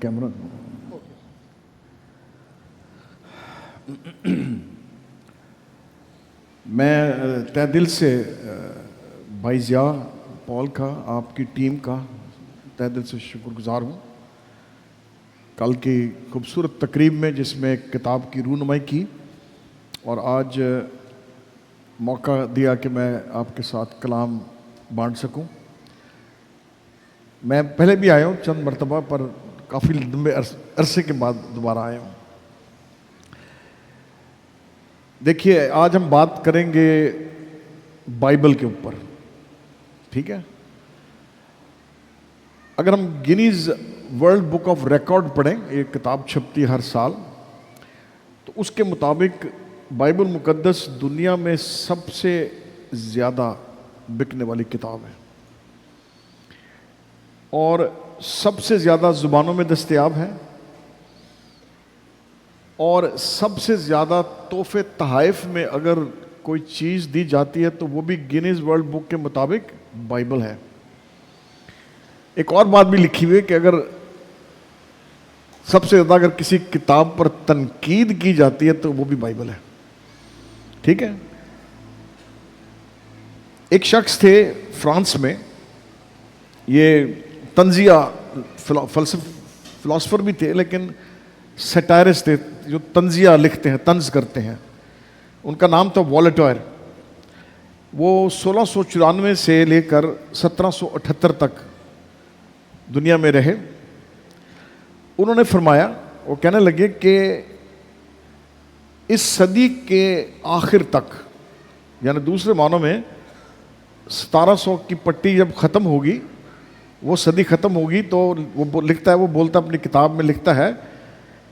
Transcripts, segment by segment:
Camera میں تہ دل سے بھائی ضیاء پال کا، آپ کی ٹیم کا تہ دل سے شکر گزار ہوں کل کی خوبصورت تقریب میں، جس میں ایک کتاب کی رونمائی کی، اور آج موقع دیا کہ میں آپ کے ساتھ کلام بانٹ سکوں۔ میں پہلے بھی آیا ہوں چند مرتبہ، پر کافی لمبے عرصے کے بعد دوبارہ آیا ہوں۔ دیکھیے، آج ہم بات کریں گے بائبل کے اوپر، ٹھیک ہے؟ اگر ہم Guinness world book of record پڑھیں، ایک کتاب چھپتی ہے ہر سال، تو اس کے مطابق بائبل مقدس دنیا میں سب سے زیادہ بکنے والی کتاب ہے، اور سب سے زیادہ زبانوں میں دستیاب ہے، اور سب سے زیادہ تحفے تحائف میں اگر کوئی چیز دی جاتی ہے تو وہ بھی گینیز ورلڈ بک کے مطابق بائبل ہے۔ ایک اور بات بھی لکھی ہوئی ہے کہ اگر سب سے زیادہ اگر کسی کتاب پر تنقید کی جاتی ہے تو وہ بھی بائبل ہے، ٹھیک ہے؟ ایک شخص تھے فرانس میں، یہ طنزیہ فلاسفر بھی تھے، لیکن سیٹائرسٹ تھے، جو طنزیہ لکھتے ہیں، طنز کرتے ہیں۔ ان کا نام تھا والٹائر۔ وہ 1694 سے لے کر 1778 تک دنیا میں رہے۔ انہوں نے فرمایا، وہ کہنے لگے کہ اس صدی کے آخر تک، یعنی دوسرے معنوں میں 1700 کی پٹی جب ختم ہوگی، وہ صدی ختم ہوگی، تو وہ لکھتا ہے، وہ بولتا اپنی کتاب میں لکھتا ہے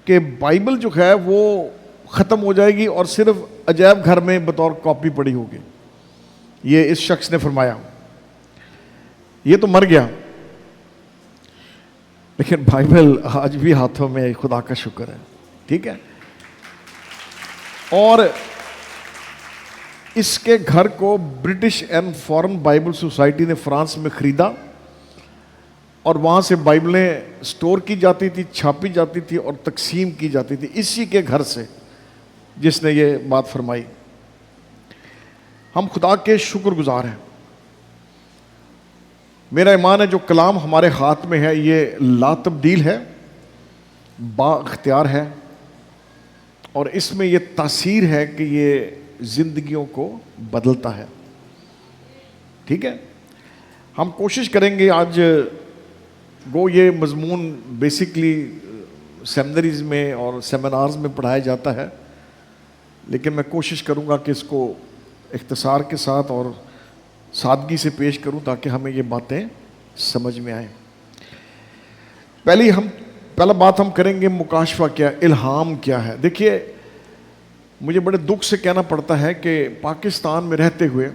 کہ بائبل جو ہے وہ ختم ہو جائے گی اور صرف عجائب گھر میں بطور کاپی پڑی ہوگی۔ یہ اس شخص نے فرمایا۔ یہ تو مر گیا، لیکن بائبل آج بھی ہاتھوں میں، خدا کا شکر ہے، ٹھیک ہے؟ اور اس کے گھر کو British and foreign Bible society نے فرانس میں خریدا، اور وہاں سے بائبلیں سٹور کی جاتی تھی، چھاپی جاتی تھی اور تقسیم کی جاتی تھی، اسی کے گھر سے جس نے یہ بات فرمائی۔ ہم خدا کے شکر گزار ہیں۔ میرا ایمان ہے جو کلام ہمارے ہاتھ میں ہے یہ لا تبدیل ہے، با اختیار ہے، اور اس میں یہ تاثیر ہے کہ یہ زندگیوں کو بدلتا ہے، ٹھیک ہے؟ ہم کوشش کریں گے آج، وہ یہ مضمون بیسکلی سیمنریز میں اور سیمینارز میں پڑھایا جاتا ہے، لیکن میں کوشش کروں گا کہ اس کو اختصار کے ساتھ اور سادگی سے پیش کروں تاکہ ہمیں یہ باتیں سمجھ میں آئیں۔ پہلا بات ہم کریں گے مکاشفہ کیا، الہام کیا ہے۔ دیکھیے، مجھے بڑے دکھ سے کہنا پڑتا ہے کہ پاکستان میں رہتے ہوئے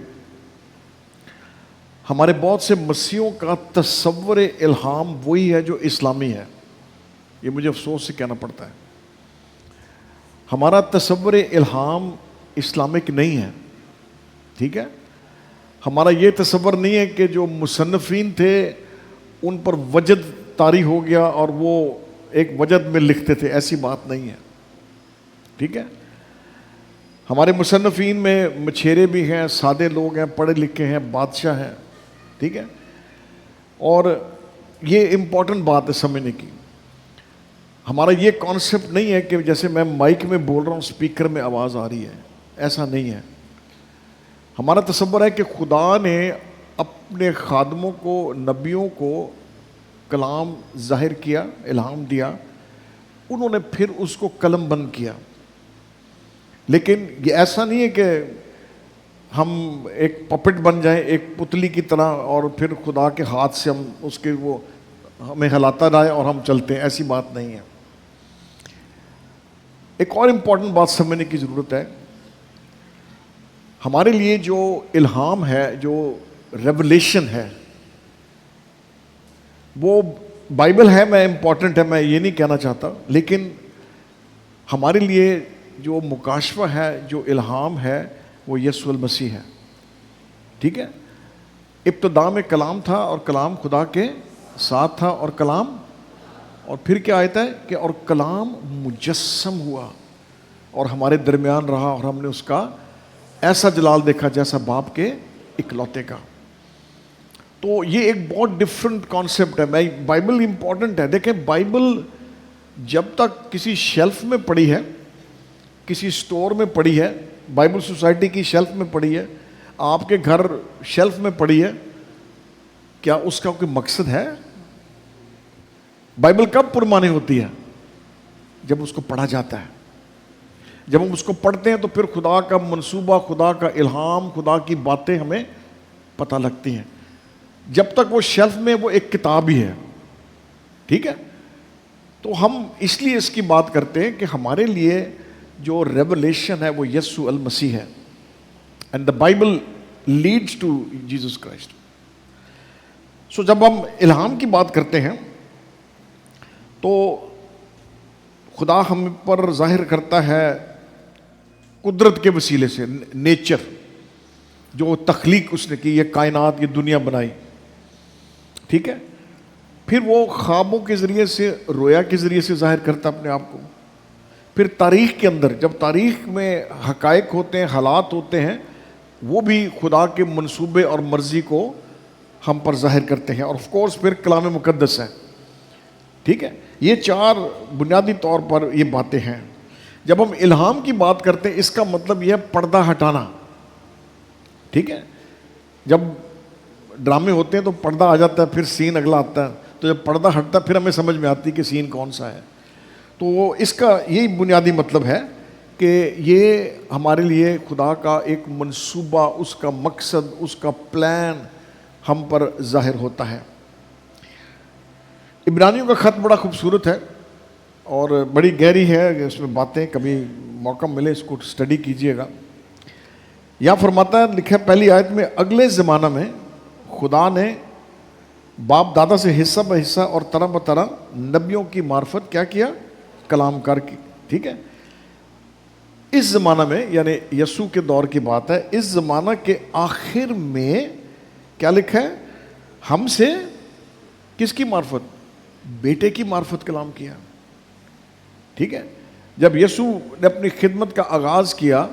ہمارے بہت سے مسیحیوں کا تصور الہام وہی ہے جو اسلامی ہے۔ یہ مجھے افسوس سے کہنا پڑتا ہے۔ ہمارا تصور الہام اسلامک نہیں ہے، ٹھیک ہے؟ ہمارا یہ تصور نہیں ہے کہ جو مصنفین تھے ان پر وجد طاری ہو گیا اور وہ ایک وجد میں لکھتے تھے، ایسی بات نہیں ہے، ٹھیک ہے؟ ہمارے مصنفین میں مچھیرے بھی ہیں، سادے لوگ ہیں، پڑھے لکھے ہیں، بادشاہ ہیں، ٹھیک ہے؟ اور یہ امپورٹنٹ بات ہے سمجھنے کی۔ ہمارا یہ کانسیپٹ نہیں ہے کہ جیسے میں مائک میں بول رہا ہوں، سپیکر میں آواز آ رہی ہے، ایسا نہیں ہے۔ ہمارا تصور ہے کہ خدا نے اپنے خادموں کو، نبیوں کو کلام ظاہر کیا، الہام دیا، انہوں نے پھر اس کو قلم بند کیا۔ لیکن یہ ایسا نہیں ہے کہ ہم ایک پپٹ بن جائیں، ایک پتلی کی طرح، اور پھر خدا کے ہاتھ سے ہم اس کے وہ ہمیں ہلاتا رہے اور ہم چلتے ہیں، ایسی بات نہیں ہے۔ ایک اور امپورٹنٹ بات سمجھنے کی ضرورت ہے۔ ہمارے لیے جو الہام ہے، جو ریولیشن ہے، وہ بائبل ہے، میں امپورٹنٹ ہے، میں یہ نہیں کہنا چاہتا، لیکن ہمارے لیے جو مکاشفہ ہے، جو الہام ہے، وہ یسوع المسیح ہے، ٹھیک ہے؟ ابتدا میں کلام تھا اور کلام خدا کے ساتھ تھا اور کلام اور پھر کیا آیت ہے کہ اور کلام مجسم ہوا اور ہمارے درمیان رہا اور ہم نے اس کا ایسا جلال دیکھا جیسا باپ کے اکلوتے کا. تو یہ ایک بہت ڈفرنٹ کانسیپٹ ہے. بائبل امپورٹنٹ ہے. دیکھیں بائبل جب تک کسی شیلف میں پڑی ہے, کسی سٹور میں پڑی ہے, بائبل سوسائٹی کی شیلف میں پڑی ہے, آپ کے گھر شیلف میں پڑی ہے, کیا اس کا کوئی مقصد ہے؟ بائبل کب پرمانی ہوتی ہے؟ جب اس کو پڑھا جاتا ہے. جب ہم اس کو پڑھتے ہیں تو پھر خدا کا منصوبہ, خدا کا الہام, خدا کی باتیں ہمیں پتہ لگتی ہیں. جب تک وہ شیلف میں وہ ایک کتاب ہی ہے. ٹھیک ہے, تو ہم اس لیے اس کی بات کرتے ہیں کہ ہمارے لیے جو ریولیشن ہے وہ یسوع المسیح ہے. And the Bible leads to Jesus Christ. So جب ہم الہام کی بات کرتے ہیں تو خدا ہم پر ظاہر کرتا ہے قدرت کے وسیلے سے, نیچر, جو تخلیق اس نے کی, یہ کائنات, یہ دنیا بنائی. ٹھیک ہے, پھر وہ خوابوں کے ذریعے سے, رویا کے ذریعے سے ظاہر کرتا اپنے آپ کو. پھر تاریخ کے اندر, جب تاریخ میں حقائق ہوتے ہیں, حالات ہوتے ہیں, وہ بھی خدا کے منصوبے اور مرضی کو ہم پر ظاہر کرتے ہیں. اور آف کورس پھر کلام مقدس ہے. ٹھیک ہے, یہ چار بنیادی طور پر یہ باتیں ہیں. جب ہم الہام کی بات کرتے ہیں اس کا مطلب یہ ہے پردہ ہٹانا. ٹھیک ہے, جب ڈرامے ہوتے ہیں تو پردہ آ جاتا ہے, پھر سین اگلا آتا ہے, تو جب پردہ ہٹتا ہے پھر ہمیں سمجھ میں آتی ہے کہ سین کون سا ہے. تو اس کا یہی بنیادی مطلب ہے کہ یہ ہمارے لیے خدا کا ایک منصوبہ, اس کا مقصد, اس کا پلان ہم پر ظاہر ہوتا ہے. عبرانیوں کا خط بڑا خوبصورت ہے اور بڑی گہری ہے, اس میں باتیں, کبھی موقع ملے اس کو اسٹڈی کیجئے گا. یہاں فرماتا ہے, لکھا ہے پہلی آیت میں, اگلے زمانہ میں خدا نے باپ دادا سے حصہ بہ حصہ اور طرح بطرح نبیوں کی معرفت کیا کیا, کلام کار کی. ٹھیک ہے, اس زمانہ میں, یعنی یسوع کے دور کی بات ہے, اس زمانہ کے آخر میں کیا لکھا ہے, ہم سے کس کی معرفت, بیٹے کی معرفت کلام کیا. ٹھیک ہے, جب یسوع نے اپنی خدمت کا آغاز کیا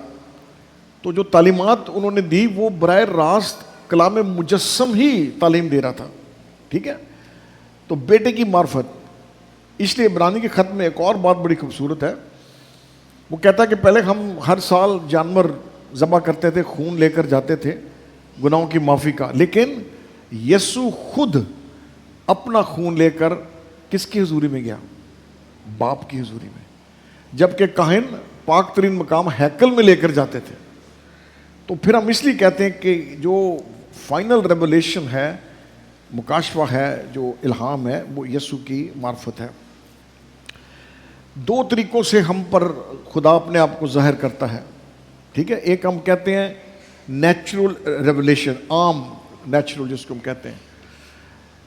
تو جو تعلیمات انہوں نے دی وہ براہ راست کلام مجسم ہی تعلیم دے رہا تھا. ٹھیک ہے, تو بیٹے کی معرفت. اس لیے عبرانی کے خط میں ایک اور بات بڑی خوبصورت ہے, وہ کہتا ہے کہ پہلے ہم ہر سال جانور ذبح کرتے تھے, خون لے کر جاتے تھے گناہوں کی معافی کا, لیکن یسوع خود اپنا خون لے کر کس کی حضوری میں گیا, باپ کی حضوری میں, جبکہ کاہن پاک ترین مقام ہیکل میں لے کر جاتے تھے. تو پھر ہم اس لیے کہتے ہیں کہ جو فائنل ریولیشن ہے, مکاشفہ ہے, جو الہام ہے, وہ یسوع کی معرفت ہے. دو طریقوں سے ہم پر خدا اپنے آپ کو ظاہر کرتا ہے. ٹھیک ہے, ایک ہم کہتے ہیں نیچرل ریولیشن, عام نیچرل جس کو ہم کہتے ہیں.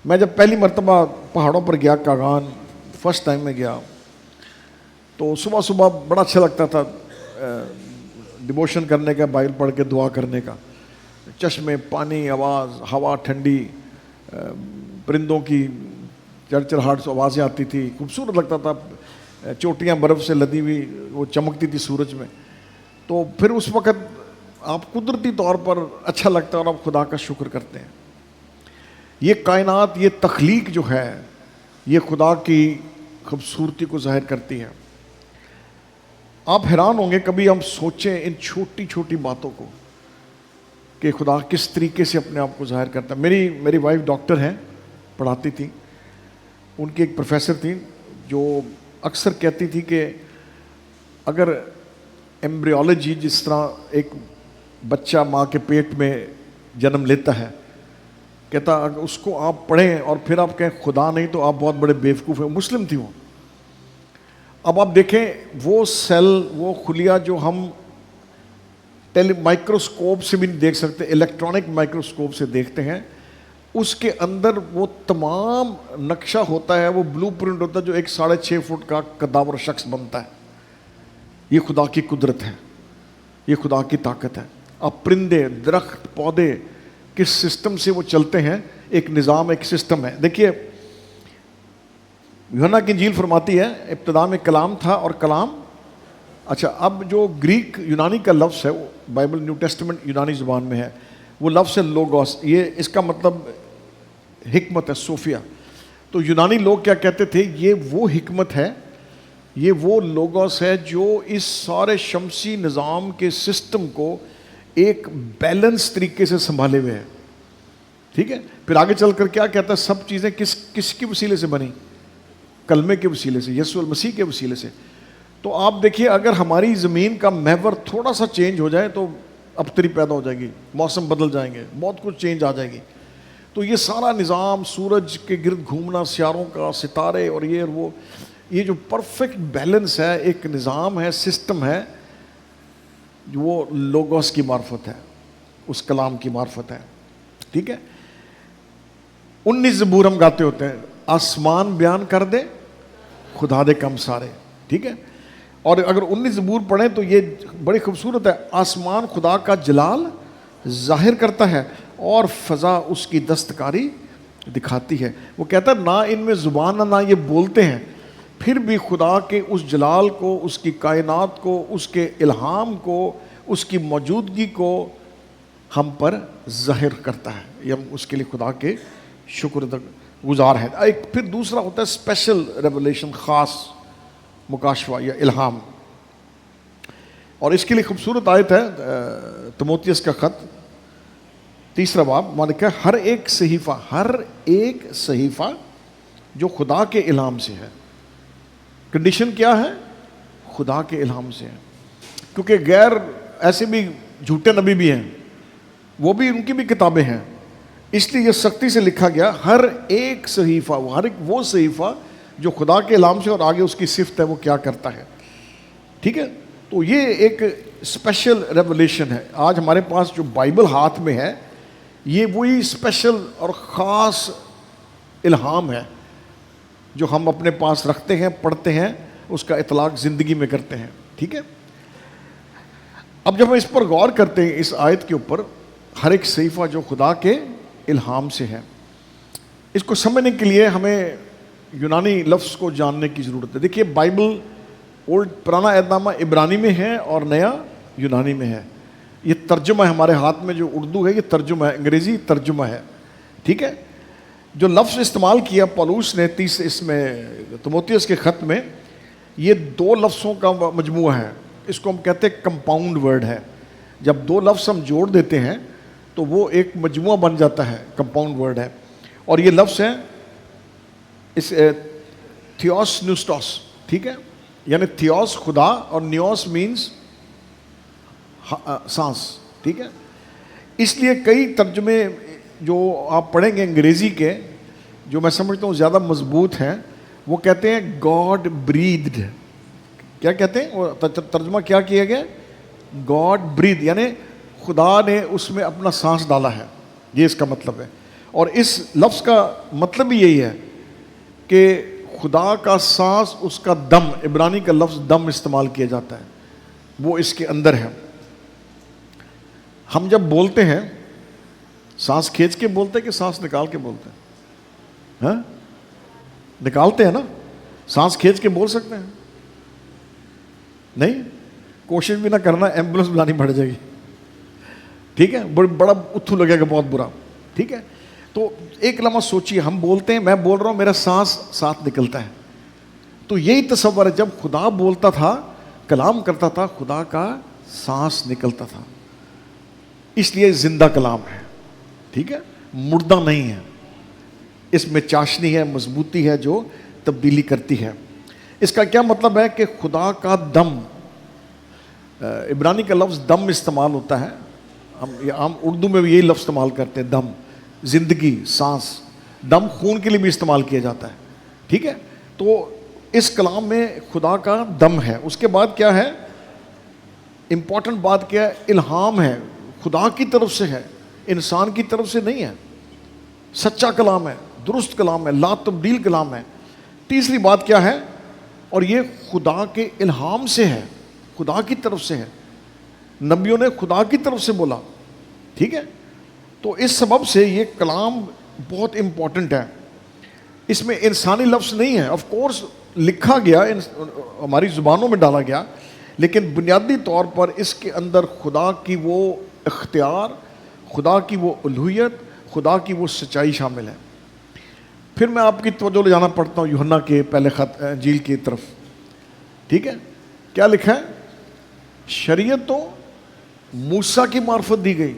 میں جب پہلی مرتبہ پہاڑوں پر گیا, کاغان فرسٹ ٹائم میں گیا, تو صبح صبح بڑا اچھا لگتا تھا ڈیووشن کرنے کا, بائبل پڑھ کے دعا کرنے کا. چشمے, پانی, آواز, ہوا ٹھنڈی, پرندوں کی چرچراہٹ سے آوازیں آتی تھی, خوبصورت لگتا تھا. چوٹیاں برف سے لدی ہوئی وہ چمکتی تھی سورج میں. تو پھر اس وقت آپ قدرتی طور پر اچھا لگتا ہے اور آپ خدا کا شکر کرتے ہیں. یہ کائنات, یہ تخلیق جو ہے, یہ خدا کی خوبصورتی کو ظاہر کرتی ہے. آپ حیران ہوں گے کبھی ہم سوچیں ان چھوٹی چھوٹی باتوں کو کہ خدا کس طریقے سے اپنے آپ کو ظاہر کرتا ہے. میری وائف ڈاکٹر ہیں, پڑھاتی تھیں. ان کی ایک پروفیسر تھیں جو اکثر کہتی تھی کہ اگر ایمبریولوجی, جس طرح ایک بچہ ماں کے پیٹ میں جنم لیتا ہے, کہتا اگر اس کو آپ پڑھیں اور پھر آپ کہیں خدا نہیں تو آپ بہت بڑے بیوقوف ہیں. مسلم تھی وہ. اب آپ دیکھیں وہ سیل, وہ خلیہ جو ہم مائکروسکوپ سے بھی نہیں دیکھ سکتے, الیکٹرانک مائکروسکوپ سے دیکھتے ہیں, اس کے اندر وہ تمام نقشہ ہوتا ہے, وہ بلو پرنٹ ہوتا ہے جو ایک 6.5 فٹ کا کداور شخص بنتا ہے. یہ خدا کی قدرت ہے, یہ خدا کی طاقت ہے. اب پرندے, درخت, پودے کس سسٹم سے وہ چلتے ہیں, ایک نظام, ایک سسٹم ہے. دیکھیے یوحنا کی انجیل فرماتی ہے ابتدا میں کلام تھا اور کلام، اچھا اب جو گریک یونانی کا لفظ ہے، وہ بائبل نیو ٹیسٹمنٹ یونانی زبان میں ہے، وہ لفظ ہے لوگوس. یہ اس کا مطلب حکمت ہے، صوفیہ. تو یونانی لوگ کیا کہتے تھے؟ یہ وہ حکمت ہے، یہ وہ لوگوس ہے جو اس سارے شمسی نظام کے سسٹم کو ایک بیلنس طریقے سے سنبھالے ہوئے ہے. ٹھیک ہے. پھر آگے چل کر کیا کہتا ہے؟ سب چیزیں کس کے وسیلے سے بنی؟ کلمے کے وسیلے سے، یسوع المسیح کے وسیلے سے. تو آپ دیکھیے اگر ہماری زمین کا محور تھوڑا سا چینج ہو جائے تو ابتری پیدا ہو جائے گی، موسم بدل جائیں گے، بہت کچھ چینج آ جائے گی. تو یہ سارا نظام، سورج کے گرد گھومنا، سیاروں کا، ستارے اور یہ اور وہ، یہ جو پرفیکٹ بیلنس ہے، ایک نظام ہے، سسٹم ہے، وہ لوگوس کی معرفت ہے، اس کلام کی معرفت ہے. ٹھیک ہے. 19 زبور ہم گاتے ہوتے ہیں، آسمان بیان کر دے خدا دے کم سارے. ٹھیک ہے. اور اگر 19 زبور پڑھیں تو یہ بڑی خوبصورت ہے. آسمان خدا کا جلال ظاہر کرتا ہے اور فضا اس کی دستکاری دکھاتی ہے. وہ کہتا ہے نہ ان میں زبان نہ یہ بولتے ہیں، پھر بھی خدا کے اس جلال کو، اس کی کائنات کو، اس کے الہام کو، اس کی موجودگی کو ہم پر ظاہر کرتا ہے. یہ ہم اس کے لیے خدا کے شکر گزار ہیں. ایک پھر دوسرا ہوتا ہے اسپیشل ریولیشن، خاص مکاشفہ یا الہام. اور اس کے لیے خوبصورت آیت ہے تموتیس کا خط 3 باب، میں نے کہا ہر ایک صحیفہ جو خدا کے الہام سے ہے. کنڈیشن کیا ہے؟ خدا کے الہام سے ہے. کیونکہ غیر ایسے بھی جھوٹے نبی بھی ہیں، وہ بھی، ان کی بھی کتابیں ہیں، اس لیے یہ سختی سے لکھا گیا ہر ایک صحیفہ، ہر ایک وہ صحیفہ جو خدا کے الہام سے، اور آگے اس کی صفت ہے وہ کیا کرتا ہے. ٹھیک ہے. تو یہ ایک اسپیشل ریولیشن ہے. آج ہمارے پاس جو بائبل ہاتھ میں ہے، یہ وہی اسپیشل اور خاص الہام ہے جو ہم اپنے پاس رکھتے ہیں، پڑھتے ہیں، اس کا اطلاق زندگی میں کرتے ہیں. ٹھیک ہے. اب جب ہم اس پر غور کرتے ہیں، اس آیت کے اوپر، ہر ایک صحیفہ جو خدا کے الہام سے ہے، اس کو سمجھنے کے لیے ہمیں یونانی لفظ کو جاننے کی ضرورت ہے. دیکھیے بائبل پرانا عہد نامہ عبرانی میں ہے اور نیا یونانی میں ہے. یہ ترجمہ ہے ہمارے ہاتھ میں، جو اردو ہے یہ ترجمہ ہے، انگریزی ترجمہ ہے. ٹھیک ہے. جو لفظ استعمال کیا پولوس نے اس میں تموتیس کے خط میں، یہ 2 لفظوں کا مجموعہ ہے. اس کو ہم کہتے ہیں کمپاؤنڈ ورڈ ہے. جب 2 لفظ ہم جوڑ دیتے ہیں تو وہ ایک مجموعہ بن جاتا ہے، کمپاؤنڈ ورڈ ہے. اور یہ لفظ ہے اس تھیوس نیوسٹوس. ٹھیک ہے. یعنی تھیوس خدا اور نیوس مینز سانس. ٹھیک ہے. اس لیے کئی ترجمے جو آپ پڑھیں گے انگریزی کے، جو میں سمجھتا ہوں زیادہ مضبوط ہیں، وہ کہتے ہیں گاڈ بریدھڈ. کیا کہتے ہیں؟ وہ ترجمہ کیا کیا گیا؟ گاڈ بریدھ، یعنی خدا نے اس میں اپنا سانس ڈالا ہے. یہ اس کا مطلب ہے. اور اس لفظ کا مطلب بھی یہی ہے کہ خدا کا سانس، اس کا دم، عبرانی کا لفظ دم استعمال کیا جاتا ہے، وہ اس کے اندر ہے. ہم جب بولتے ہیں، سانس کھینچ کے بولتے ہیں کہ سانس نکال کے بولتے ہیں؟ ہاں، نکالتے ہیں نا. سانس کھینچ کے بول سکتے ہیں؟ نہیں. کوشش بھی نہ کرنا، ایمبولینس بلانی پڑ جائے گی. ٹھیک ہے. بڑا اتھو لگے گا، بہت برا. ٹھیک ہے. تو ایک لمحہ سوچیے، ہم بولتے ہیں، میں بول رہا ہوں، میرا سانس ساتھ نکلتا ہے. تو یہی تصور ہے، جب خدا بولتا تھا، کلام کرتا تھا، خدا کا سانس نکلتا تھا. اس لیے زندہ کلام ہے. ٹھیک ہے. مردہ نہیں ہے. اس میں چاشنی ہے، مضبوطی ہے جو تبدیلی کرتی ہے. اس کا کیا مطلب ہے کہ خدا کا دم، عبرانی کا لفظ دم استعمال ہوتا ہے، ہم اردو میں بھی یہی لفظ استعمال کرتے ہیں، دم، زندگی، سانس. دم خون کے لیے بھی استعمال کیا جاتا ہے. ٹھیک ہے. تو اس کلام میں خدا کا دم ہے. اس کے بعد کیا ہے؟ امپورٹنٹ بات کیا ہے؟ الہام ہے، خدا کی طرف سے ہے، انسان کی طرف سے نہیں ہے. سچا کلام ہے، درست کلام ہے، لا تبدیل کلام ہے. تیسری بات کیا ہے؟ اور یہ خدا کے الہام سے ہے، خدا کی طرف سے ہے. نبیوں نے خدا کی طرف سے بولا. ٹھیک ہے. تو اس سبب سے یہ کلام بہت امپورٹنٹ ہے. اس میں انسانی لفظ نہیں ہے. آف کورس لکھا گیا, ہماری زبانوں میں ڈالا گیا, لیکن بنیادی طور پر اس کے اندر خدا کی وہ اختیار, خدا کی وہ الوہیت, خدا کی وہ سچائی شامل ہے. پھر میں آپ کی توجہ لے جانا پڑتا ہوں یوحنا کے پہلے خط انجیل کی طرف. ٹھیک ہے, کیا لکھا ہے؟ شریعت تو موسیٰ کی معرفت دی گئی.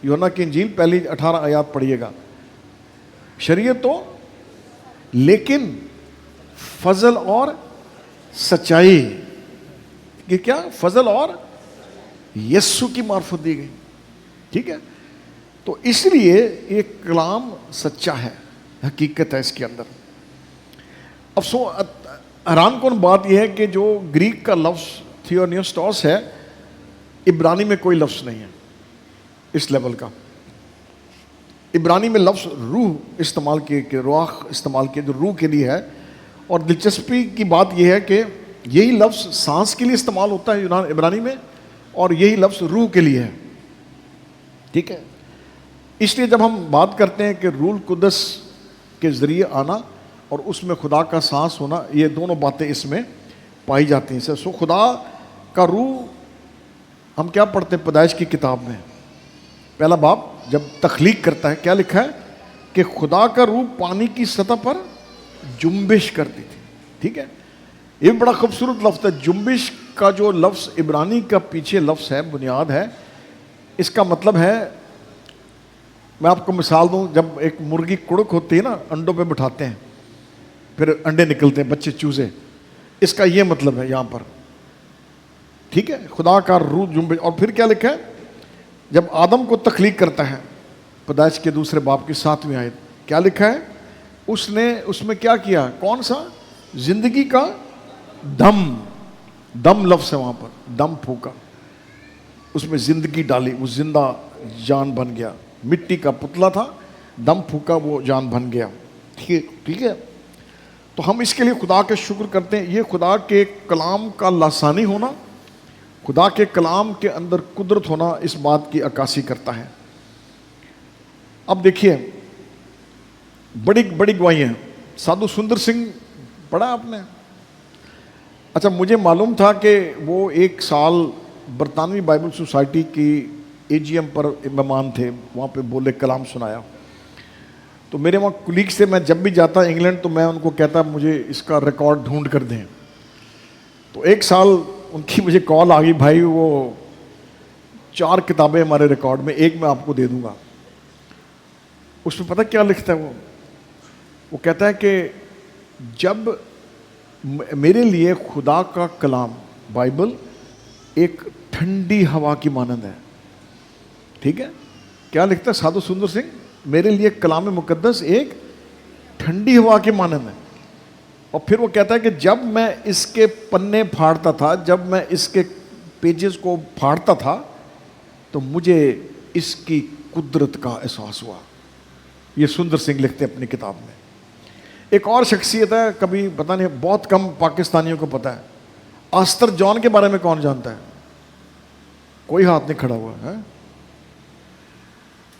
یوحنا کی انجیل پہلی 18 آیات پڑھیے گا. شریعت تو, لیکن فضل اور سچائی, یہ کیا؟ فضل اور یسوع کی معرفت دی گئی. ٹھیک ہے, تو اس لیے یہ کلام سچا ہے, حقیقت ہے اس کے اندر. افسوس, حیران کن بات یہ ہے کہ جو گریک کا لفظ تھیونیوسٹوس ہے, عبرانی میں کوئی لفظ نہیں ہے اس لیول کا. عبرانی میں لفظ روح استعمال کیے, کہ رواح استعمال کیے, جو روح کے لیے ہے. اور دلچسپی کی بات یہ ہے کہ یہی لفظ سانس کے لیے استعمال ہوتا ہے عبرانی میں, اور یہی لفظ روح کے لیے ہے. ٹھیک ہے, اس لیے جب ہم بات کرتے ہیں کہ روح القدس کے ذریعے آنا اور اس میں خدا کا سانس ہونا, یہ دونوں باتیں اس میں پائی جاتی ہیں. سو خدا کا روح ہم کیا پڑھتے ہیں پیدائش کی کتاب میں, پہلا باب جب تخلیق کرتا ہے, کیا لکھا ہے کہ خدا کا روح پانی کی سطح پر جنبش کرتی تھی. ٹھیک ہے, یہ بڑا خوبصورت لفظ ہے. جنبش کا جو لفظ عبرانی کا پیچھے لفظ ہے, بنیاد ہے, اس کا مطلب ہے, میں آپ کو مثال دوں, جب ایک مرغی کڑک ہوتی ہے نا, انڈوں پہ بٹھاتے ہیں, پھر انڈے نکلتے ہیں, بچے چوزے, اس کا یہ مطلب ہے یہاں پر. ٹھیک ہے, خدا کا روح جنبش. اور پھر کیا لکھا ہے, جب آدم کو تخلیق کرتا ہے, پیدائش کے دوسرے باب کی 7ویں آیت, کیا لکھا ہے, اس نے اس میں کیا کیا, کون سا؟ زندگی کا دم. دم لفظ ہے وہاں پر, دم پھونکا, اس میں زندگی ڈالی, وہ زندہ جان بن گیا. مٹی کا پتلا تھا, دم پھونکا, وہ جان بن گیا. ٹھیک ہے, تو ہم اس کے لیے خدا کا شکر کرتے ہیں. یہ خدا کے کلام کا لاسانی ہونا, خدا کے کلام کے اندر قدرت ہونا, اس بات کی عکاسی کرتا ہے. اب دیکھیے, بڑی بڑی گواہیاں ہیں. سادھو سندر سنگھ پڑھا آپ نے؟ اچھا, مجھے معلوم تھا کہ وہ ایک سال برطانوی بائبل سوسائٹی کی AGM پر مہمان تھے, وہاں پہ بولے, کلام سنایا. تو میرے وہاں کولیگ سے میں جب بھی جاتا انگلینڈ تو میں ان کو کہتا مجھے اس کا ریکارڈ ڈھونڈ کر دیں. تو ایک سال ان کی مجھے کال آ گئی, بھائی وہ 4 کتابیں ہمارے ریکارڈ میں, ایک میں آپ کو دے دوں گا. اس میں پتہ کیا لکھتا ہے وہ کہتا ہے کہ جب میرے لیے خدا کا کلام بائبل ایک ٹھنڈی ہوا کی مانند ہے. ٹھیک ہے, کیا لکھتا ہے سادھو سندر سنگھ, میرے لیے کلام مقدس ایک ٹھنڈی ہوا کی مانند ہے. اور پھر وہ کہتا ہے کہ جب میں اس کے پنے پھاڑتا تھا, جب میں اس کے پیجز کو پھاڑتا تھا, تو مجھے اس کی قدرت کا احساس ہوا. یہ سندر سنگھ لکھتے ہیں اپنی کتاب میں. ایک اور شخصیت ہے, کبھی پتہ نہیں, بہت کم پاکستانیوں کو پتہ ہے, آستر جان کے بارے میں کون جانتا ہے؟ کوئی ہاتھ نہیں کھڑا ہوا ہے.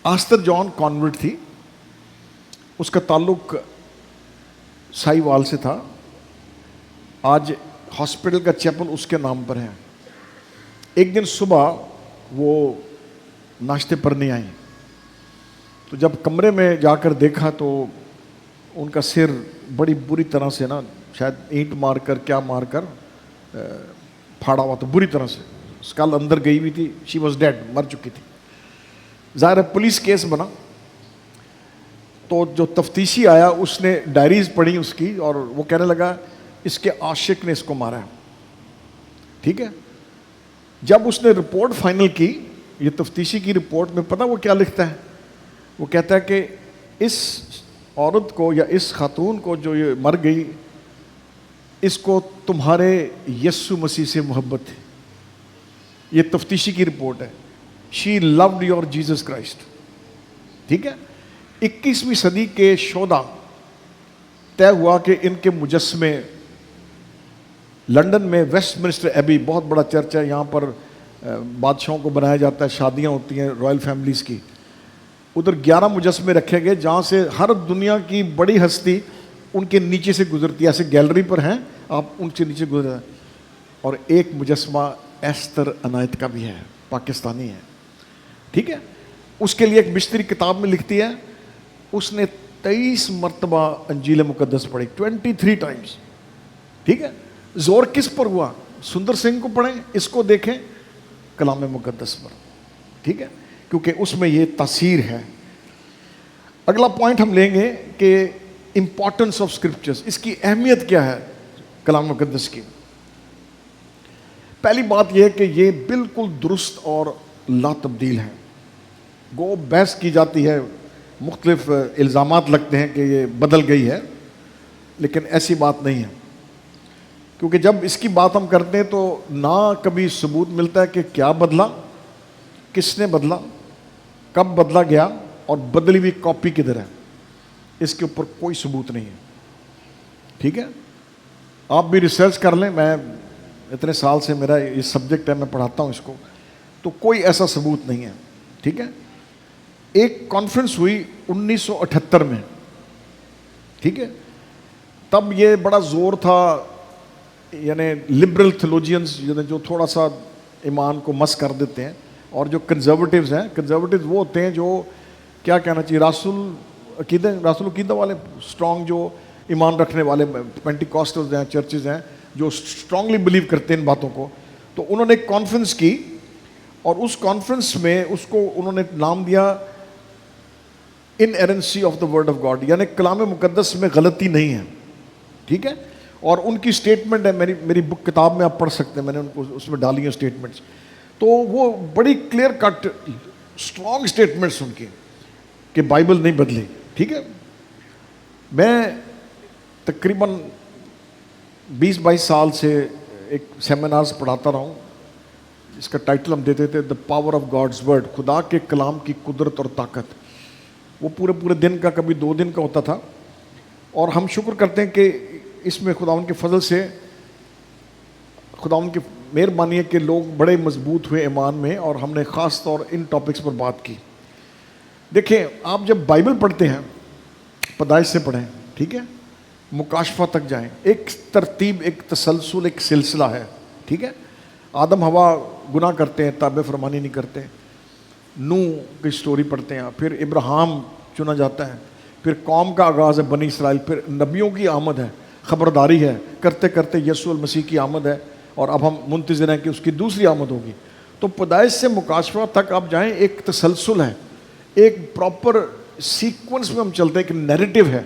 آستر جان کانورٹ تھی, اس کا تعلق سائی وال سے تھا. آج ہاسپٹل کا چیپل اس کے نام پر ہے. ایک دن صبح وہ ناشتے پر نہیں آئیں, تو جب کمرے میں جا کر دیکھا تو ان کا سر بڑی بری طرح سے نا, شاید اینٹ مار کر کیا مار کر پھاڑا ہوا, تو بری طرح سے اسکال اندر گئی ہوئی تھی. شی واز ڈیڈ, مر چکی تھی. ظاہر ہے پولیس کیس بنا. تو جو تفتیشی آیا اس نے ڈائریز پڑھی اس کی, اور وہ کہنے لگا اس کے عاشق نے اس کو مارا ہے. ٹھیک ہے, جب اس نے رپورٹ فائنل کی, یہ تفتیشی کی رپورٹ میں پتہ وہ کیا لکھتا ہے, وہ کہتا ہے کہ اس عورت کو یا اس خاتون کو جو یہ مر گئی, اس کو تمہارے یسوع مسیح سے محبت تھی. یہ تفتیشی کی رپورٹ ہے. شی لوڈ یور جیزس کرائسٹ. ٹھیک ہے, 21ویں صدی کے شودا طے ہوا کہ ان کے مجسمے لندن میں ویسٹ منسٹر ایبی, بہت بڑا چرچ ہے, یہاں پر بادشاہوں کو بنایا جاتا ہے, شادیاں ہوتی ہیں رائل فیملیز کی. ادھر 11 مجسمے رکھے گئے, جہاں سے ہر دنیا کی بڑی ہستی ان کے نیچے سے گزرتی ہے, ایسے گیلری پر ہیں آپ, ان سے نیچے گزر رہے ہیں. اور ایک مجسمہ ایستر عنایت کا بھی ہے, پاکستانی ہے, ٹھیک ہے. اس کے لیے ایک مشتری کتاب میں لکھتی ہے اس نے 23 مرتبہ انجیل مقدس پڑھی, 23 ٹائمز, ٹھیک ہے. زور کس پر ہوا؟ سندر سنگھ کو پڑھیں, اس کو دیکھیں, کلام مقدس پر, ٹھیک ہے, کیونکہ اس میں یہ تاثیر ہے. اگلا پوائنٹ ہم لیں گے کہ امپورٹنس آف اسکرپچرز, اس کی اہمیت کیا ہے کلام مقدس کی. پہلی بات یہ ہے کہ یہ بالکل درست اور لا تبدیل ہے. گو بحث کی جاتی ہے, مختلف الزامات لگتے ہیں کہ یہ بدل گئی ہے, لیکن ایسی بات نہیں ہے. کیونکہ جب اس کی بات ہم کرتے ہیں تو نہ کبھی ثبوت ملتا ہے کہ کیا بدلا, کس نے بدلا, کب بدلا گیا, اور بدلی ہوئی کاپی کدھر ہے. اس کے اوپر کوئی ثبوت نہیں ہے, ٹھیک ہے. آپ بھی ریسرچ کر لیں, میں اتنے سال سے میرا یہ سبجیکٹ ہے, میں پڑھاتا ہوں اس کو, تو کوئی ایسا ثبوت نہیں ہے, ٹھیک ہے. ایک کانفرنس ہوئی 1978 میں, ٹھیک ہے. تب یہ بڑا زور تھا, یعنی لبرل تھیولوجینز جو تھوڑا سا ایمان کو مس کر دیتے ہیں, اور جو کنزرویٹیوز ہیں, کنزرویٹیوز وہ ہوتے ہیں جو کیا کہنا چاہیے, رسول عقیدہ والے, اسٹرانگ جو ایمان رکھنے والے, پینٹیکاسٹلز ہیں, چرچز ہیں جو اسٹرانگلی بلیو کرتے ہیں ان باتوں کو. تو انہوں نے ایک کانفرنس کی, اور اس کانفرنس میں اس کو انہوں نے نام دیا inerrancy of the word of God, یعنی کلام مقدس میں غلطی نہیں ہے, ٹھیک ہے. اور ان کی اسٹیٹمنٹ ہے, میری بک کتاب میں آپ پڑھ سکتے ہیں, میں نے ان کو اس میں ڈالی ہیں اسٹیٹمنٹس. تو وہ بڑی کلیئر کٹ اسٹرانگ اسٹیٹمنٹس ان کی کہ بائبل نہیں بدلی, ٹھیک ہے. میں تقریباً 20-22 سال سے ایک سیمینارز پڑھاتا رہا ہوں, اس کا ٹائٹل ہم دیتے تھے the power of God's word, خدا کے کلام کی قدرت اور طاقت. وہ پورے دن کا, کبھی 2 دن کا ہوتا تھا. اور ہم شکر کرتے ہیں کہ اس میں خداوند کے فضل سے, خداوند کی مہربانی ہے کہ لوگ بڑے مضبوط ہوئے ایمان میں, اور ہم نے خاص طور ان ٹاپکس پر بات کی. دیکھیں, آپ جب بائبل پڑھتے ہیں, پیدائش سے پڑھیں, ٹھیک ہے, مکاشفہ تک جائیں, ایک ترتیب, ایک تسلسل, ایک سلسلہ ہے, ٹھیک ہے. آدم حوا گناہ کرتے ہیں, تابع فرمانی نہیں کرتے. نوح کی سٹوری پڑھتے ہیں, پھر ابراہیم چنا جاتا ہے, پھر قوم کا آغاز ہے بنی اسرائیل, پھر نبیوں کی آمد ہے, خبرداری ہے, کرتے کرتے یسوع المسیح کی آمد ہے, اور اب ہم منتظر ہیں کہ اس کی دوسری آمد ہوگی. تو پیدائش سے مکاشفہ تک آپ جائیں, ایک تسلسل ہے, ایک پراپر سیکوینس میں ہم چلتے ہیں, ایک نیریٹو ہے.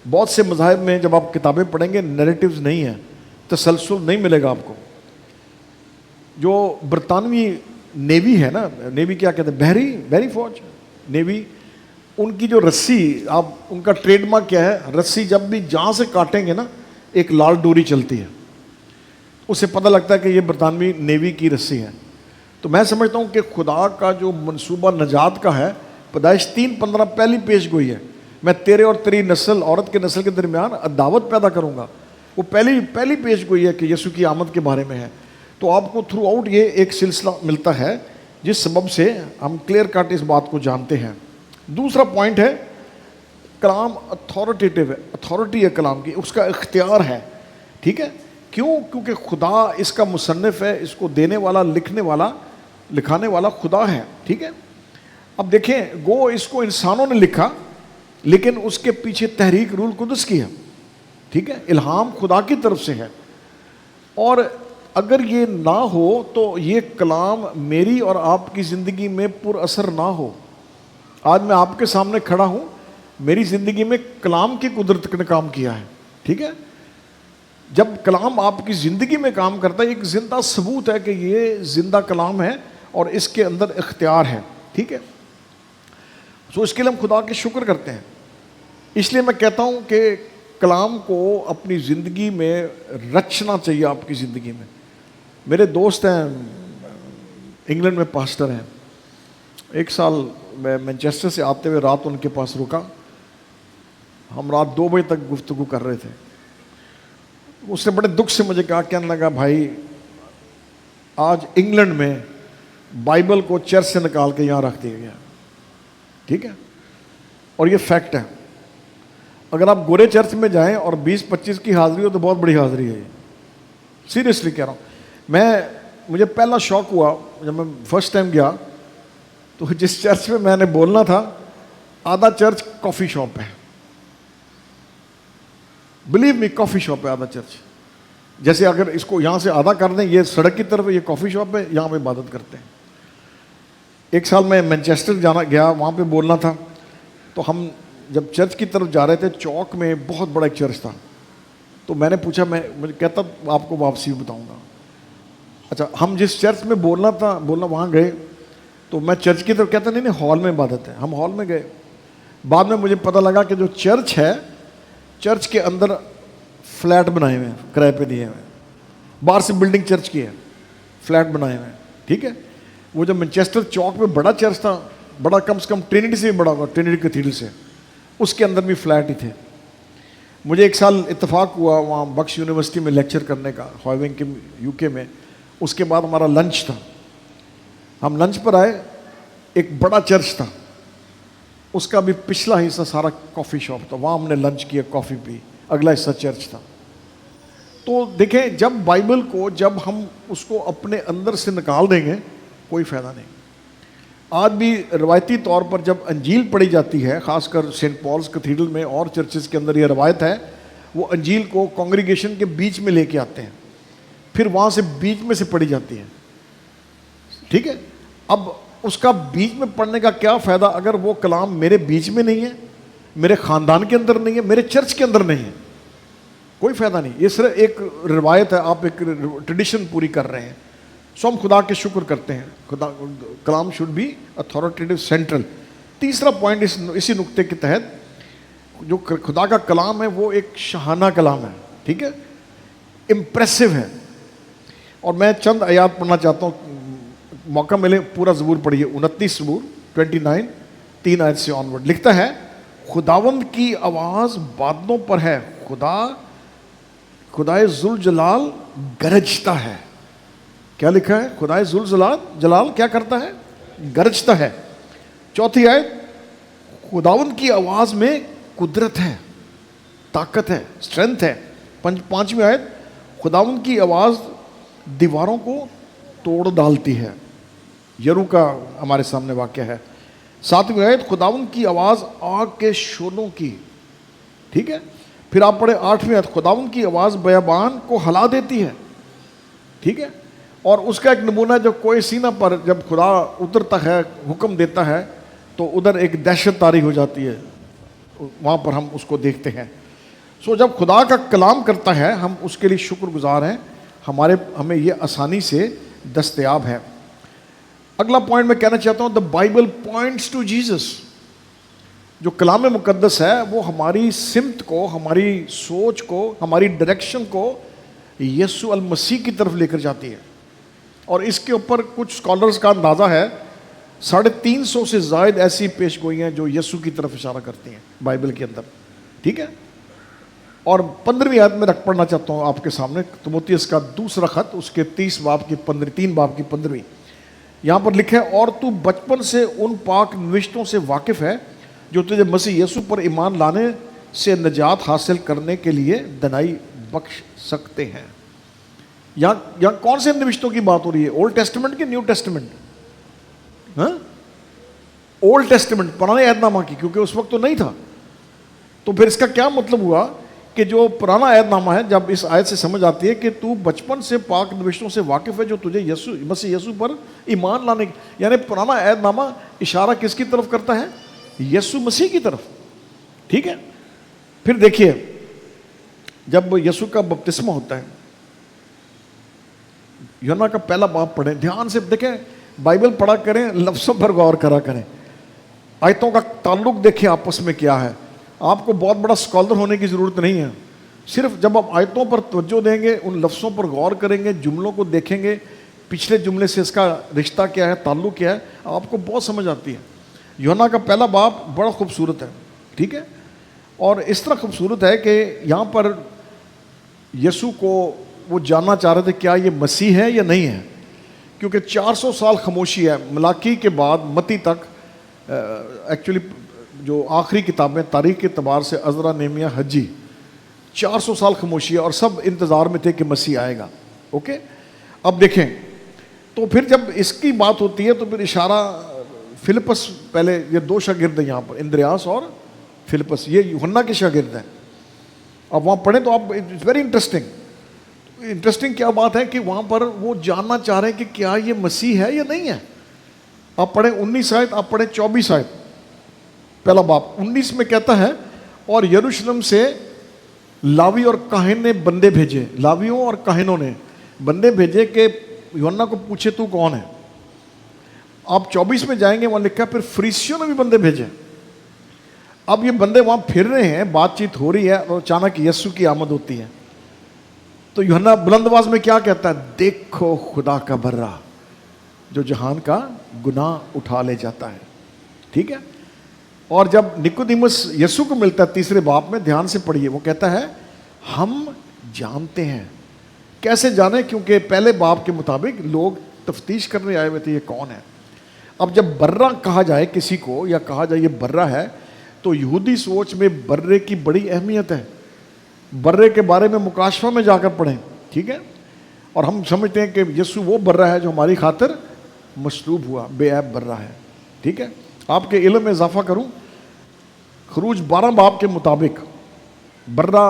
بہت سے مذاہب میں جب آپ کتابیں پڑھیں گے نیریٹیوز نہیں ہیں, تسلسل نہیں ملے گا آپ کو. جو برطانوی نیوی ہے نا, نیوی کیا کہتے ہیں, بحری فوج, نیوی, ان کی جو رسی, آپ ان کا ٹریڈ مارک کیا ہے, رسی جب بھی جہاں سے کاٹیں گے نا ایک لال ڈوری چلتی ہے, اس سے پتہ لگتا ہے کہ یہ برطانوی نیوی کی رسی ہے. تو میں سمجھتا ہوں کہ خدا کا جو منصوبہ نجات کا ہے, پیدائش 3:15 پہلی پیش گوئی ہے, میں تیرے اور تیری نسل, عورت کے نسل کے درمیان عداوت پیدا کروں گا. وہ پہلی پیش گوئی ہے کہ یسوع کی آمد کے بارے میں ہے. تو آپ کو تھرو آؤٹ یہ ایک سلسلہ ملتا ہے, جس سبب سے ہم کلیئر کٹ اس بات کو جانتے ہیں. دوسرا پوائنٹ ہے, کلام اتھارٹیٹیو ہے, اتھارٹی ہے کلام کی, اس کا اختیار ہے, ٹھیک ہے. کیوں؟ کیونکہ خدا اس کا مصنف ہے, اس کو دینے والا, لکھنے والا, لکھانے والا خدا ہے, ٹھیک ہے. اب دیکھیں, گو اس کو انسانوں نے لکھا, لیکن اس کے پیچھے تحریک روح القدس کی ہے, ٹھیک ہے, الہام خدا کی طرف سے ہے. اور اگر یہ نہ ہو تو یہ کلام میری اور آپ کی زندگی میں پر اثر نہ ہو. آج میں آپ کے سامنے کھڑا ہوں, میری زندگی میں کلام کی قدرت نے کام کیا ہے, ٹھیک ہے. جب کلام آپ کی زندگی میں کام کرتا ہے, ایک زندہ ثبوت ہے کہ یہ زندہ کلام ہے اور اس کے اندر اختیار ہے, ٹھیک ہے. سو اس کے لیے ہم خدا کے شکر کرتے ہیں. اس لیے میں کہتا ہوں کہ کلام کو اپنی زندگی میں رچنا چاہیے. آپ کی زندگی میں, میرے دوست ہیں انگلینڈ میں پاسٹر ہیں, ایک سال میں مینچسٹر سے آتے ہوئے رات ان کے پاس رکا, ہم رات 2 بجے تک گفتگو کر رہے تھے. اس نے بڑے دکھ سے مجھے کہا, کہنے لگا, بھائی آج انگلینڈ میں بائبل کو چرچ سے نکال کے یہاں رکھ دیا گیا, ٹھیک ہے, اور یہ فیکٹ ہے. اگر آپ گورے چرچ میں جائیں اور 20-25 کی حاضری ہو تو بہت بڑی حاضری ہے. سیریسلی کہہ رہا ہوں. مجھے پہلا شوق ہوا جب میں فرسٹ ٹائم گیا, تو جس چرچ میں میں نے بولنا تھا آدھا چرچ کافی شاپ ہے. بلیو می, کافی شاپ ہے آدھا چرچ. جیسے اگر اس کو یہاں سے آدھا کر دیں, یہ سڑک کی طرف یہ کافی شاپ ہے, یہاں پہ عبادت کرتے ہیں. ایک سال میں مینچسٹر جانا گیا, وہاں پہ بولنا تھا. تو ہم جب چرچ کی طرف جا رہے تھے, چوک میں بہت بڑا ایک چرچ تھا. تو میں نے پوچھا, مجھے کہتا آپ کو واپسی بتاؤں گا. اچھا, ہم جس چرچ میں بولنا وہاں گئے. تو میں چرچ کی طرف کہتا نہیں ہال میں عبادت ہے. ہم ہال میں گئے. بعد میں مجھے پتہ لگا کہ جو چرچ ہے, چرچ کے اندر فلیٹ بنائے ہوئے ہیں, کرائے پہ دیے ہوئے ہیں. باہر سے بلڈنگ چرچ کی ہے, فلیٹ بنائے ہوئے ہیں. ٹھیک ہے. وہ جو مینچسٹر چوک میں بڑا چرچ تھا, بڑا کم سے کم ٹرینٹی سے بھی بڑا ہوگا, ٹرینٹی کیتھیڈرل سے, اس کے اندر بھی فلیٹ ہی تھے. مجھے ایک سال اتفاق ہوا وہاں بکس یونیورسٹی میں لیکچر کرنے کا, ہاوینگ کے UK میں. اس کے بعد ہمارا لنچ تھا. ہم لنچ پر آئے, ایک بڑا چرچ تھا, اس کا بھی پچھلا حصہ سارا کافی شاپ تھا. وہاں ہم نے لنچ کیا, کافی پی. اگلا حصہ چرچ تھا. تو دیکھیں, جب بائبل کو جب ہم اس کو اپنے اندر سے نکال دیں گے, کوئی فائدہ نہیں. آج بھی روایتی طور پر جب انجیل پڑھی جاتی ہے, خاص کر سینٹ پالس کیتھیڈرل میں اور چرچز کے اندر یہ روایت ہے, وہ انجیل کو کانگریگیشن کے بیچ میں لے کے آتے ہیں, پھر وہاں سے بیچ میں سے پڑھی جاتی ہے. ٹھیک ہے. اب اس کا بیچ میں پڑھنے کا کیا فائدہ اگر وہ کلام میرے بیچ میں نہیں ہے, میرے خاندان کے اندر نہیں ہے, میرے چرچ کے اندر نہیں ہے. کوئی فائدہ نہیں. یہ صرف ایک روایت ہے, آپ ایک ٹریڈیشن پوری کر رہے ہیں. سو ہم خدا کے شکر کرتے ہیں. خدا کلام شوڈ بی اتھارٹیٹیو سینٹرل. تیسرا پوائنٹ اسی نقطے کے تحت, جو خدا کا کلام ہے وہ ایک شاہانہ کلام ہے. ٹھیک ہے, امپریسو ہے. اور میں چند آیات پڑھنا چاہتا ہوں, موقع ملے پورا زبور پڑھیے. 29 زبور 29 3 آیت سے آنورڈ. لکھتا ہے, خداوند کی آواز بادلوں پر ہے, خدائے ذوالجلال گرجتا ہے. کیا لکھا ہے؟ خدائے ذوالجلال کیا کرتا ہے؟ گرجتا ہے. چوتھی آیت, خداوند کی آواز میں قدرت ہے, طاقت ہے, اسٹرینتھ ہے. پانچویں آیت, خداوند کی آواز دیواروں کو توڑ ڈالتی ہے. یرو کا ہمارے سامنے واقعہ ہے. ساتویں آیت, خداوند کی آواز آگ کے شعلوں کی. ٹھیک ہے. پھر آپ پڑھے 8ویں آیت, خداوند کی آواز بیابان کو ہلا دیتی ہے. ٹھیک ہے. اور اس کا ایک نمونہ, جب کوئی سینہ پر جب خدا اترتا ہے, حکم دیتا ہے, تو ادھر ایک دہشت طاری ہو جاتی ہے, وہاں پر ہم اس کو دیکھتے ہیں. سو جب خدا کا کلام کرتا ہے, ہم اس کے لیے شکر گزار ہیں, ہمیں یہ آسانی سے دستیاب ہے. اگلا پوائنٹ میں کہنا چاہتا ہوں, the Bible points to Jesus. جو کلام مقدس ہے وہ ہماری سمت کو, ہماری سوچ کو, ہماری ڈائریکشن کو یسوع المسیح کی طرف لے کر جاتی ہے. اور اس کے اوپر کچھ اسکالرز کا اندازہ ہے 350 سے زائد ایسی پیش گوئی ہیں جو یسوع کی طرف اشارہ کرتی ہیں بائبل کے اندر. ٹھیک ہے. اور 15ویں آیت میں رکھ پڑھنا چاہتا ہوں آپ کے سامنے, تیموتھیوس کا دوسرا خط, اس کے 3 باب کی 15ویں. یہاں پر لکھا ہے, اور تو بچپن سے ان پاک نوشتوں سے واقف ہے جو تجھے مسیح یسوع پر ایمان لانے سے نجات حاصل کرنے کے لیے دنائی بخش سکتے ہیں. یہاں کون سے نوشتوں کی بات ہو رہی ہے؟ اولڈ ٹیسٹمنٹ کی نیو ٹیسٹمنٹ؟ ہاں, اولڈ ٹیسٹمنٹ, پرانے عہد نامہ کی, کیونکہ اس وقت تو نہیں تھا. تو پھر اس کا کیا مطلب ہوا کہ جو پرانا عہد نامہ ہے, جب اس آیت سے سمجھ آتی ہے کہ تو بچپن سے پاک نوشتوں سے واقف ہے جو تجھے مسیح یسوع پر ایمان لانے, یعنی پرانا عہد نامہ اشارہ کس کی طرف کرتا ہے؟ یسوع مسیح کی طرف. ٹھیک ہے. پھر دیکھیے, جب یسوع کا بپتسمہ ہوتا ہے, یوحنا کا پہلا باب پڑھیں, دھیان سے دیکھیں, بائبل پڑھا کریں, لفظوں پر غور کرا کریں, آیتوں کا تعلق دیکھیں آپس میں کیا ہے. آپ کو بہت بڑا اسکالر ہونے کی ضرورت نہیں ہے. صرف جب آپ آیتوں پر توجہ دیں گے, ان لفظوں پر غور کریں گے, جملوں کو دیکھیں گے, پچھلے جملے سے اس کا رشتہ کیا ہے, تعلق کیا ہے, آپ کو بہت سمجھ آتی ہے. یوحنا کا پہلا باب بڑا خوبصورت ہے. ٹھیک ہے. اور اس طرح خوبصورت ہے کہ یہاں پر یسوع کو وہ جاننا چاہ رہے تھے کیا یہ مسیح ہے یا نہیں ہے, کیونکہ 400 سال خاموشی ہے, ملاکی کے بعد متی تک. ایکچولی جو آخری کتابیں تاریخ کے اعتبار سے عزرا، نہمیہ، حجی، 400 سال خاموشی ہے اور سب انتظار میں تھے کہ مسیح آئے گا. اوکے, اب دیکھیں تو پھر جب اس کی بات ہوتی ہے تو پھر اشارہ فلپس، پہلے یہ دو شاگرد ہیں یہاں پر، اندریاس اور فلپس، یہ یوحنا کے شاگرد ہیں. اب وہاں پڑھیں تو آپ، اٹس ویری انٹرسٹنگ کیا بات ہے کہ وہاں پر وہ جاننا چاہ رہے ہیں کہ کیا یہ مسیح ہے یا نہیں ہے. آپ پڑھیں 19 آیت، آپ پڑھیں 24 آیت. پہلا باب 19 میں کہتا ہے اور یروشلم سے لاوی اور کاہن نے بندے بھیجے، لاویوں اور کاہنوں نے بندے بھیجے کہ یوحنا کو پوچھے تو کون ہے. آپ 24 میں جائیں گے، وہاں لکھا ہے پھر فریسیوں نے بھی بندے بھیجے. اب یہ بندے وہاں پھر رہے ہیں، بات چیت ہو رہی ہے اور اچانک یسوع کی آمد ہوتی ہے. تو یوحنا بلند آواز میں کیا کہتا ہے؟ دیکھو خدا کا برہ جو جہان کا گناہ اٹھا لے جاتا ہے. ٹھیک ہے. اور جب نکودیمس یسوع کو ملتا ہے تیسرے باب میں، دھیان سے پڑھیے، وہ کہتا ہے ہم جانتے ہیں. کیسے جانے؟ کیونکہ پہلے باب کے مطابق لوگ تفتیش کرنے آئے ہوئے تھے یہ کون ہے. اب جب برہ کہا جائے کسی کو یا کہا جائے یہ برہ ہے تو یہودی سوچ میں برے کی بڑی اہمیت ہے. برے کے بارے میں مکاشفہ میں جا کر پڑھیں. ٹھیک ہے. اور ہم سمجھتے ہیں کہ یسوع وہ برہ ہے جو ہماری خاطر مصلوب ہوا، بے عیب برہ ہے. ٹھیک ہے. آپ کے علم میں اضافہ کروں، خروج 12 باب کے مطابق برہ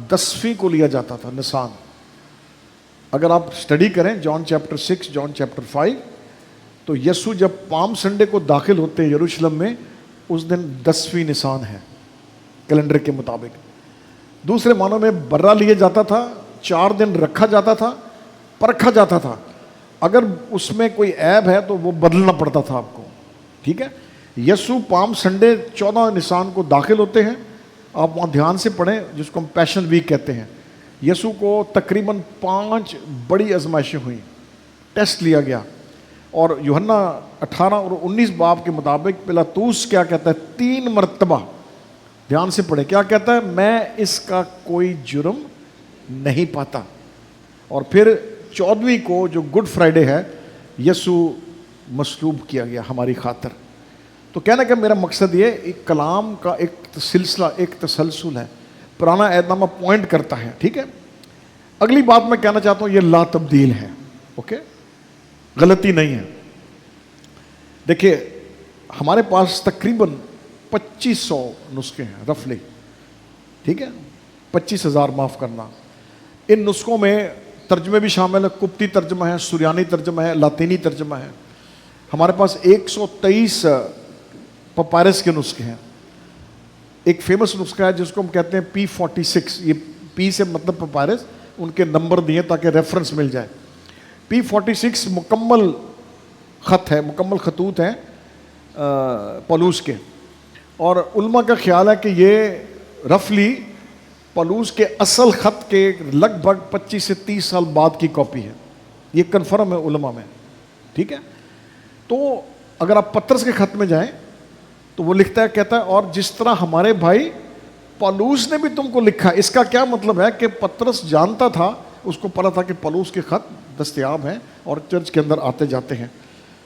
10ویں کو لیا جاتا تھا، نسان. اگر آپ اسٹڈی کریں جان چیپٹر 6، جان چیپٹر 5، تو یسوع جب پام سنڈے کو داخل ہوتے ہیں یروشلم میں، اس دن 10ویں نسان ہے کیلنڈر کے مطابق. دوسرے معنوں میں برہ لیے جاتا تھا، 4 دن رکھا جاتا تھا، پرکھا جاتا تھا. اگر اس میں کوئی عیب ہے تو وہ بدلنا پڑتا تھا آپ کو. ٹھیک ہے. یسوع پام سنڈے 14 نسان کو داخل ہوتے ہیں. آپ وہاں دھیان سے پڑھیں، جس کو ہم پیشن ویک کہتے ہیں. یسوع کو تقریباً 5 بڑی آزمائشیں ہوئیں، ٹیسٹ لیا گیا. اور یوحنا 18 اور 19 باب کے مطابق پلاطوس کیا کہتا ہے؟ 3 مرتبہ، دھیان سے پڑھیں، کیا کہتا ہے؟ میں اس کا کوئی جرم نہیں پاتا. اور پھر 14ویں کو جو گڈ فرائیڈے ہے، یسوع مصلوب کیا گیا ہماری خاطر. تو کہنا کہ میرا مقصد یہ ایک کلام کا ایک سلسلہ، ایک تسلسل ہے. پرانا عہد نامہ پوائنٹ کرتا ہے. ٹھیک ہے. اگلی بات میں کہنا چاہتا ہوں، یہ لا تبدیل ہے. اوکے، غلطی نہیں ہے. دیکھیے ہمارے پاس تقریباً 2500 نسخے ہیں رفلی. ٹھیک ہے. 25,000 معاف کرنا. ان نسخوں میں ترجمے بھی شامل ہے، قبطی ترجمہ ہے، سریانی ترجمہ ہے، لاطینی ترجمہ ہے. ہمارے پاس 123 پپائرس کے نسخے ہیں. ایک فیمس نسخہ ہے جس کو ہم کہتے ہیں P46. یہ P سے مطلب پپائرس، ان کے نمبر دیے تاکہ ریفرنس مل جائے. P46 مکمل خط ہے، مکمل خطوط ہیں پولوس کے. اور علماء کا خیال ہے کہ یہ رفلی پولوس کے اصل خط کے لگ بھگ 25 سے 30 سال بعد کی کاپی ہے. یہ کنفرم ہے علماء میں. ٹھیک ہے. تو اگر آپ پطرس کے خط میں جائیں تو وہ لکھتا ہے، کہتا ہے اور جس طرح ہمارے بھائی پولوس نے بھی تم کو لکھا. اس کا کیا مطلب ہے کہ پطرس جانتا تھا، اس کو پتا تھا کہ پولوس کے خط دستیاب ہیں اور چرچ کے اندر آتے جاتے ہیں.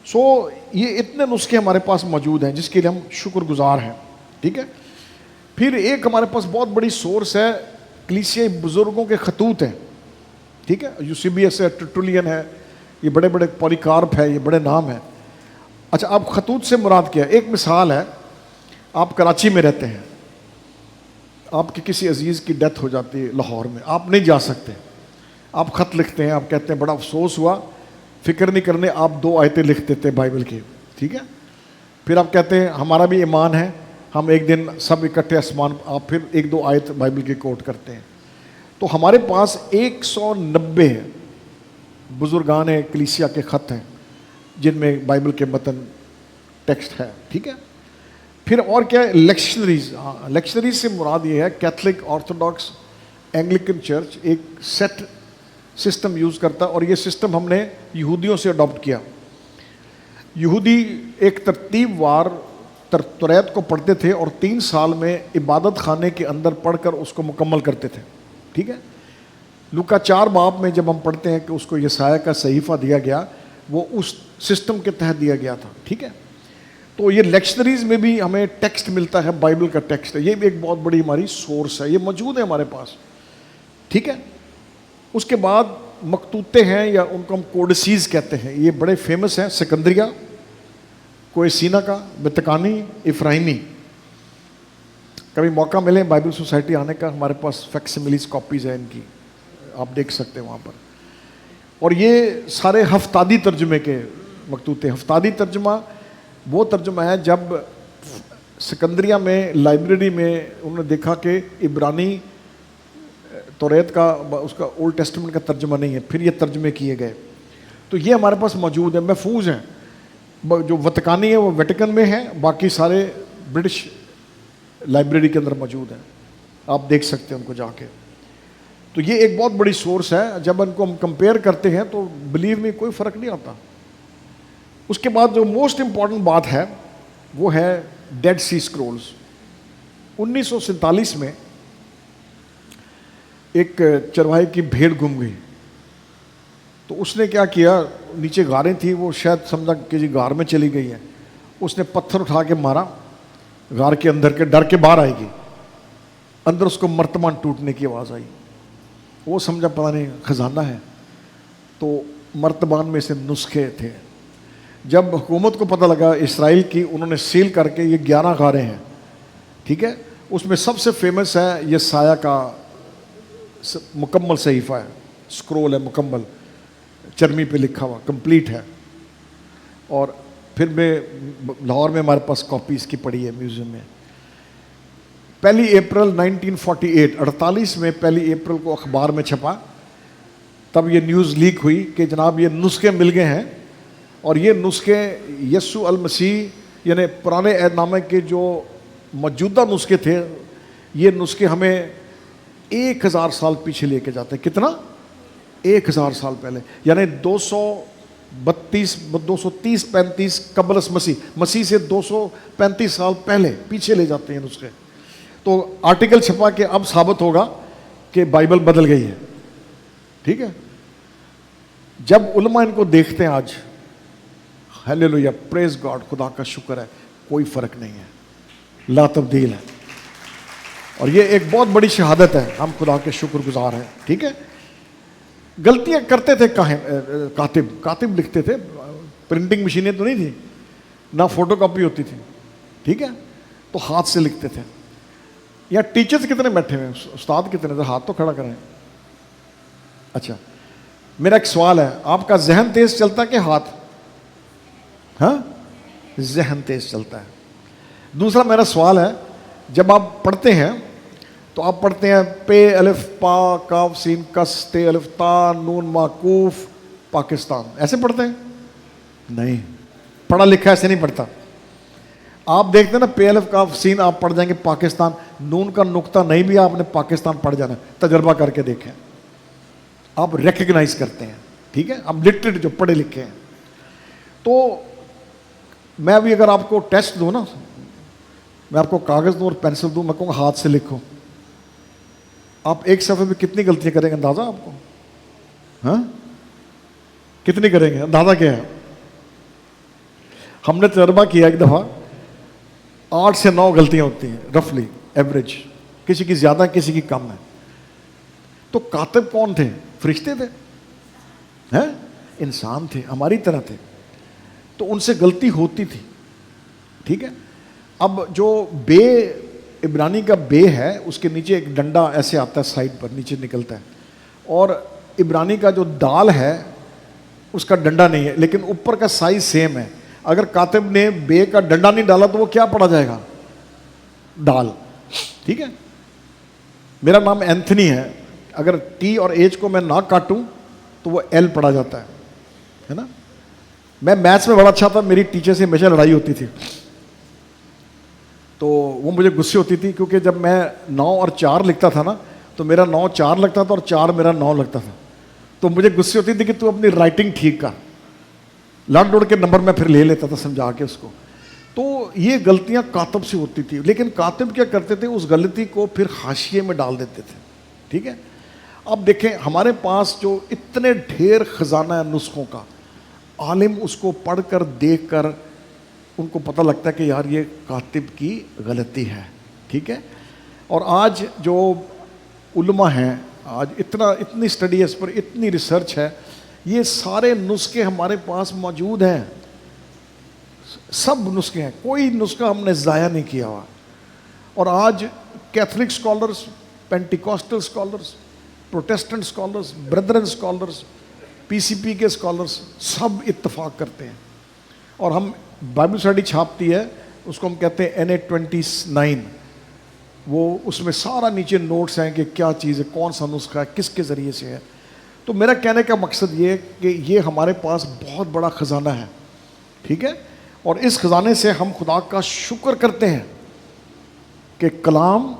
سو یہ اتنے نسخے ہمارے پاس موجود ہیں جس کے لیے ہم شکر گزار ہیں. ٹھیک ہے. پھر ایک ہمارے پاس بہت بڑی سورس ہے، کلیسیائی بزرگوں کے خطوط ہیں. ٹھیک ہے. یوسیبیس ہے، ٹرٹولین ہے، یہ بڑے بڑے، پولیکارپ ہے، یہ بڑے نام ہیں. اچھا، آپ خطوط سے مراد کیا؟ ایک مثال ہے، آپ کراچی میں رہتے ہیں، آپ کے کسی عزیز کی ڈیتھ ہو جاتی ہے لاہور میں، آپ نہیں جا سکتے. آپ خط لکھتے ہیں، آپ کہتے ہیں بڑا افسوس ہوا، فکر نہیں کرنے، آپ 2 آیتیں لکھ دیتے بائبل کی. ٹھیک ہے. پھر آپ کہتے ہیں ہمارا بھی ایمان ہے، ہم ایک دن سب اکٹھے آسمان، آپ پھر 1-2 آیت بائبل کی کوٹ کرتے ہیں. تو ہمارے پاس 190 بزرگان کلیسیا کے خط ہیں جن میں بائبل کے متن ٹیکسٹ ہے. ٹھیک ہے. پھر اور کیا ہے؟ لیکشنریز. لیکشنریز سے مراد یہ ہے کیتھولک، آرتھوڈاکس، اینگلیکن چرچ ایک سیٹ سسٹم یوز کرتا ہے، اور یہ سسٹم ہم نے یہودیوں سے اڈاپٹ کیا. یہودی ایک ترتیب وار توریت کو پڑھتے تھے اور 3 سال میں عبادت خانے کے اندر پڑھ کر اس کو مکمل کرتے تھے. ٹھیک ہے. لوکا 4 باب میں جب ہم پڑھتے ہیں کہ اس کو یسایہ کا صحیفہ دیا گیا، وہ اس سسٹم کے تحت دیا گیا تھا. ٹھیک ہے. تو یہ لیکشنریز میں بھی ہمیں ٹیکسٹ ملتا ہے، بائبل کا ٹیکسٹ ہے، یہ بھی ایک بہت بڑی ہماری سورس ہے، یہ موجود ہے ہمارے پاس، ٹھیک ہے. اس کے بعد مکتوتے ہیں، یا ان کو ہم کوڈسیز کہتے ہیں، یہ بڑے فیمس ہیں، سکندریہ، کوئسینا کا، بتکانی، افراہیمی. کبھی موقع ملے بائبل سوسائٹی آنے کا، ہمارے پاس فیکسیملیز کاپیز ہیں ان کی، آپ دیکھ سکتے ہیں وہاں پر. اور یہ سارے ہفتادی ترجمے کے مکتوتے. ہفتادی ترجمہ وہ ترجمہ ہے جب سکندریہ میں لائبریری میں انہوں نے دیکھا کہ عبرانی توریت کا، اس کا اولڈ ٹیسٹمنٹ کا ترجمہ نہیں ہے، پھر یہ ترجمے کیے گئے. تو یہ ہمارے پاس موجود ہیں، محفوظ ہیں. جو وتکانی ہے وہ ویٹیکن میں ہے، باقی سارے برٹش لائبریری کے اندر موجود ہیں، آپ دیکھ سکتے ہیں ان کو جا کے. تو یہ ایک بہت بڑی سورس ہے. جب ان کو ہم کمپیئر کرتے ہیں تو بلیو میں کوئی فرق نہیں آتا. اس کے بعد جو موسٹ امپورٹنٹ بات ہے وہ ہے ڈیڈ سی اسکرولز. 1947 میں ایک چرواہے کی بھیڑ گم گئی، تو اس نے کیا کیا، نیچے غاریں تھیں، وہ شاید سمجھا کہ جی غار میں چلی گئی ہے، اس نے پتھر اٹھا کے مارا غار کے اندر کے، ڈر کے باہر آئے گی، اندر اس کو مرتبان ٹوٹنے کی آواز آئی. وہ سمجھا پتہ نہیں خزانہ ہے، تو مرتبان میں سے نسخے تھے. جب حکومت کو پتہ لگا اسرائیل کی، انہوں نے سیل کر کے، یہ 11 غاریں ہیں، ٹھیک ہے. اس میں سب سے فیمس ہے یہ سایہ کا مکمل صحیفہ ہے، اسکرول ہے مکمل، چرمی پہ لکھا ہوا، کمپلیٹ ہے. اور پھر میں لاہور میں ہمارے پاس کاپی اس کی پڑی ہے میوزیم میں. 1 اپریل 1948 48 میں 1 اپریل کو اخبار میں چھپا. تب یہ نیوز لیک ہوئی کہ جناب یہ نسخے مل گئے ہیں، اور یہ نسخے یسوع المسیح، یعنی پرانے عہد نامے کے جو موجودہ نسخے تھے، یہ نسخے ہمیں 1000 سال پیچھے لے کے جاتے ہیں. کتنا؟ 1000 سال پہلے، یعنی 230-35 قبل مسیح سے 235 سال پہلے پیچھے لے جاتے ہیں نسخے. تو آرٹیکل چھپا کہ اب ثابت ہوگا کہ بائبل بدل گئی ہے، ٹھیک ہے. جب علماء ان کو دیکھتے ہیں آج، ہیلیلویا، پریز گاڈ، خدا کا شکر ہے، کوئی فرق نہیں ہے، لا تبدیل ہے. اور یہ ایک بہت بڑی شہادت ہے، ہم خدا کے شکر گزار ہیں، ٹھیک ہے. غلطیاں کرتے تھے کاتب لکھتے تھے، پرنٹنگ مشینیں تو نہیں تھی، نہ فوٹو کاپی ہوتی تھی، ٹھیک ہے، تو ہاتھ سے لکھتے تھے. یا ٹیچرز کتنے بیٹھے ہوئے ہیں، استاد کتنے تھے، ہاتھ تو کھڑا کریں. اچھا، میرا ایک سوال ہے، آپ کا ذہن تیز چلتا ہے کہ ہاتھ؟ ہاں، ذہن تیز چلتا ہے. دوسرا میرا سوال ہے، جب آپ پڑھتے ہیں تو آپ پڑھتے ہیں پے الف پا کاف سین کس تے الف تا نون معکوف پاکستان، ایسے پڑھتے ہیں؟ نہیں، پڑھا لکھا ایسے نہیں پڑھتا. آپ دیکھتے ہیں نا، پے الف کاف سین آپ پڑھ جائیں گے پاکستان، نون کا نقطہ نہیں بھی آپ نے پاکستان پڑھ جانا. تجربہ کر کے دیکھیں، آپ ریکگنائز کرتے ہیں، ٹھیک ہے. آپ لٹریٹ جو پڑھے لکھے ہیں. تو میں ابھی اگر آپ کو ٹیسٹ دوں نا، میں آپ کو کاغذ دوں اور پینسل دوں، میں کہوں گا ہاتھ سے لکھو، آپ ایک صفحے میں کتنی غلطیاں کریں گے اندازہ آپ کو؟ ہاں، کتنی کریں گے؟ اندازہ کیا ہے؟ ہم نے تجربہ کیا ایک دفعہ، 8 سے 9 غلطیاں ہوتی ہیں رفلی ایوریج، کسی کی زیادہ کسی کی کم ہے. تو کاتب کون تھے؟ فرشتے تھے، ہیں انسان تھے، ہماری طرح تھے. تو ان سے غلطی ہوتی تھی، ٹھیک ہے. اب جو بے، عبرانی کا بے ہے، اس کے نیچے ایک ڈنڈا ایسے آتا ہے، سائڈ پر نیچے نکلتا ہے. اور عبرانی کا جو دال ہے اس کا ڈنڈا نہیں ہے، لیکن اوپر کا سائز سیم ہے. اگر کاتب نے بے کا ڈنڈا نہیں ڈالا تو وہ کیا پڑھا جائے گا؟ ڈال، ٹھیک ہے. میرا نام اینتھنی ہے، اگر ٹی اور ایچ کو میں نہ کاٹوں تو وہ ایل پڑھا جاتا ہے نا. میں میتھس میں بڑا اچھا تھا، میری ٹیچر سے ہمیشہ لڑائی ہوتی تھی، تو وہ مجھے غصے ہوتی تھی، کیونکہ جب میں 9 اور 4 لکھتا تھا نا، تو میرا 9 4 لگتا تھا اور 4 میرا 9 لگتا تھا. تو مجھے غصے ہوتی تھی کہ تو اپنی رائٹنگ ٹھیک کر. لڑ ڈوڑ کے نمبر میں پھر لے لیتا تھا سمجھا کے اس کو. تو یہ غلطیاں کاتب سے ہوتی تھی، لیکن کاتب کیا کرتے تھے، اس غلطی کو پھر حاشیے میں ڈال دیتے تھے، ٹھیک ہے. اب دیکھیں ہمارے پاس جو اتنے ڈھیر خزانہ ہے نسخوں کا، عالم اس کو پڑھ کر، دیکھ کر ان کو پتہ لگتا ہے کہ یار یہ کاتب کی غلطی ہے. ٹھیک ہے. اور آج جو علماء ہیں، آج اتنی اسٹڈی ہے اس پر، اتنی ریسرچ ہے، یہ سارے نسخے ہمارے پاس موجود ہیں، سب نسخے ہیں، کوئی نسخہ ہم نے ضائع نہیں کیا ہوا. اور آج Catholic scholars, Pentecostal scholars, Protestant scholars, brethren scholars, P C P کے اسکالرس سب اتفاق کرتے ہیں. اور ہم بائبل اسٹڈی چھاپتی ہے، اس کو ہم کہتے ہیں NA29. وہ اس میں سارا نیچے نوٹس ہیں کہ کیا چیز ہے، کون سا نسخہ ہے، کس کے ذریعے سے ہے. تو میرا کہنے کا مقصد یہ ہے کہ یہ ہمارے پاس بہت بڑا خزانہ ہے. ٹھیک ہے. اور اس خزانے سے ہم خدا کا شکر کرتے ہیں کہ کلام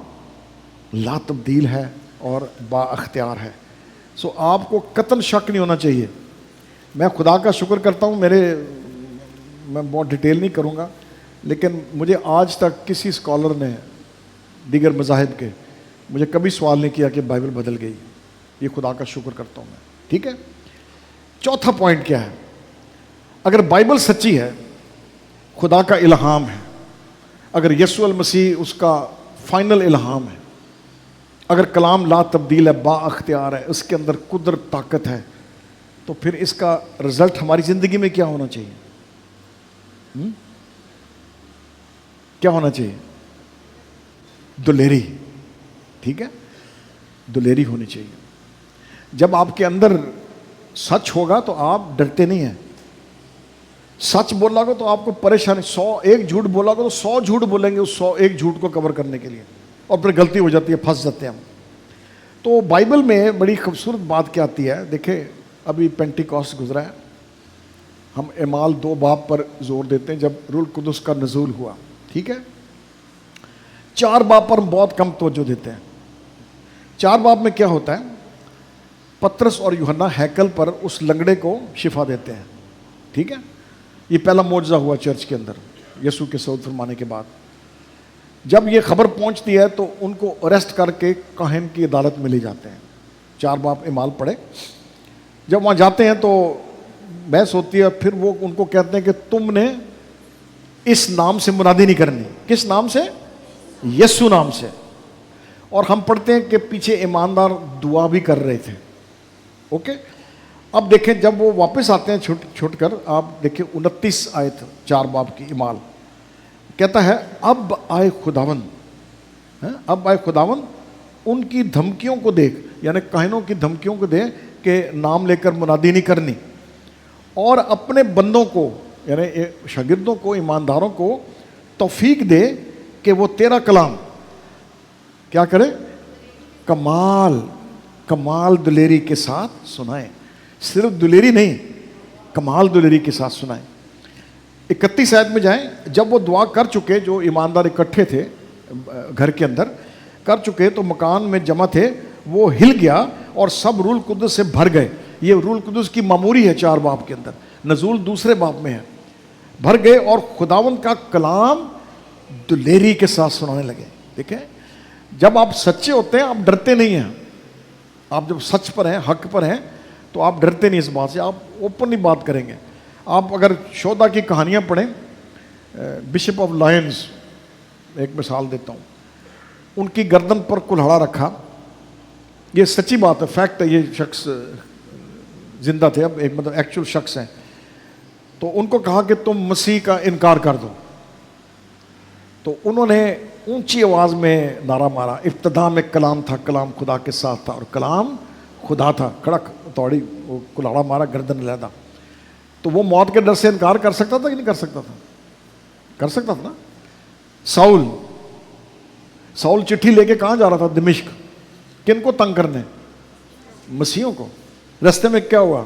لا تبدیل ہے اور با اختیار ہے. سو آپ کو قطعاً شک نہیں ہونا چاہیے. میں خدا کا شکر کرتا ہوں، میں بہت ڈیٹیل نہیں کروں گا، لیکن مجھے آج تک کسی اسکالر نے دیگر مذاہب کے مجھے کبھی سوال نہیں کیا کہ بائبل بدل گئی. یہ خدا کا شکر کرتا ہوں میں. ٹھیک ہے. چوتھا پوائنٹ کیا ہے؟ اگر بائبل سچی ہے، خدا کا الہام ہے، اگر یسوع المسیح اس کا فائنل الہام ہے، اگر کلام لا تبدیل ہے، با اختیار ہے، اس کے اندر قدرت، طاقت ہے، تو پھر اس کا رزلٹ ہماری زندگی میں کیا ہونا چاہیے؟ کیا ہونا چاہیے؟ دلیری. ٹھیک ہے. دلیری ہونی چاہیے. جب آپ کے اندر سچ ہوگا تو آپ ڈرتے نہیں ہیں. سچ بولا گا تو آپ کو پریشانی، 100 جھوٹ بولا گا تو 100 جھوٹ بولیں گے اس 101 جھوٹ کو کور کرنے کے لیے، اور پھر غلطی ہو جاتی ہے، پھنس جاتے ہیں ہم. تو بائبل میں بڑی خوبصورت بات کیا آتی ہے. دیکھیں ابھی پینٹیکوسٹ گزرا ہے، ہم اعمال 2 باب پر زور دیتے ہیں جب روح القدس کا نزول ہوا. ٹھیک ہے. 4 باب پر ہم بہت کم توجہ دیتے ہیں. 4 باب میں کیا ہوتا ہے؟ پطرس اور یوحنا ہیکل پر اس لنگڑے کو شفا دیتے ہیں. ٹھیک ہے. یہ پہلا معجزہ ہوا چرچ کے اندر یسوع کے صعود فرمانے کے بعد. جب یہ خبر پہنچتی ہے تو ان کو اریسٹ کر کے کاہن کی عدالت میں لے جاتے ہیں. 4 باب اعمال پڑھے. جب وہاں جاتے ہیں تو بحث ہوتی ہے، پھر وہ ان کو کہتے ہیں کہ تم نے اس نام سے منادی نہیں کرنی. کس نام سے؟ یسوع نام سے. اور ہم پڑھتے ہیں کہ پیچھے ایماندار دعا بھی کر رہے تھے. اوکے. اب دیکھیں جب وہ واپس آتے ہیں چھوٹ کر، آپ دیکھیں 29 آیت 4 باب کی اعمال کہتا ہے، اب آئے خداوند، اب آئے خداوند ان کی دھمکیوں کو دیکھ، یعنی کاہنوں کی دھمکیوں کو دیکھ کہ نام لے کر منادی نہیں کرنی، اور اپنے بندوں کو یعنی شاگردوں کو، ایمانداروں کو توفیق دے کہ وہ تیرا کلام کیا کرے؟ کمال دلیری کے ساتھ سنائیں. صرف دلیری نہیں، کمال دلیری کے ساتھ سنائیں. 31 آیت میں جائیں. جب وہ دعا کر چکے، جو ایماندار اکٹھے تھے گھر کے اندر کر چکے، تو مکان میں جمع تھے، وہ ہل گیا اور سب روح القدس سے بھر گئے. یہ روح القدس کی معموری ہے 4 باب کے اندر، نزول دوسرے باب میں ہے. بھر گئے اور خداوند کا کلام دلیری کے ساتھ سنانے لگے. دیکھیں جب آپ سچے ہوتے ہیں آپ ڈرتے نہیں ہیں. آپ جب سچ پر ہیں، حق پر ہیں، تو آپ ڈرتے نہیں اس بات سے، آپ اوپنلی بات کریں گے. آپ اگر شہداء کی کہانیاں پڑھیں، بشپ آف لائنز ایک مثال دیتا ہوں، ان کی گردن پر کلہاڑا رکھا. یہ سچی بات ہے، فیکٹ ہے. یہ شخص زندہ تھے، اب ایک مطلب ایکچوئل شخص ہیں. تو ان کو کہا کہ تم مسیح کا انکار کر دو. تو انہوں نے اونچی آواز میں نعرہ مارا، ابتدا میں کلام تھا، کلام خدا کے ساتھ تھا، اور کلام خدا تھا. کڑک توڑی وہ کلہاڑا مارا، گردن علیحدہ. تو وہ موت کے ڈر سے انکار کر سکتا تھا کہ نہیں کر سکتا تھا؟ کر سکتا تھا نا. ساؤل چٹھی لے کے کہاں جا رہا تھا؟ دمشق. کن کو تنگ کرنے؟ مسیحوں کو. رستے میں کیا ہوا؟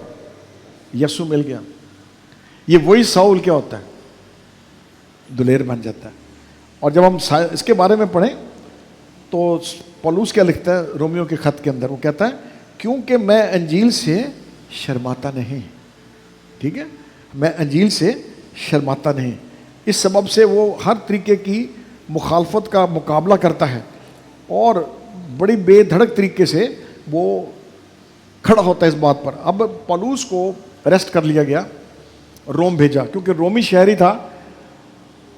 یسوع مل گیا. یہ وہی ساؤل کیا ہوتا ہے؟ دلیر بن جاتا ہے. اور جب ہم اس کے بارے میں پڑھیں تو پولس کیا لکھتا ہے رومیو کے خط کے اندر؟ وہ کہتا ہے کیونکہ میں انجیل سے شرماتا نہیں. ٹھیک ہے. میں انجیل سے شرماتا نہیں. اس سبب سے وہ ہر طریقے کی مخالفت کا مقابلہ کرتا ہے اور بڑی بے دھڑک طریقے سے وہ کھڑا ہوتا ہے اس بات پر. اب پولس کو اریسٹ کر لیا گیا، روم بھیجا، کیونکہ رومی شہری تھا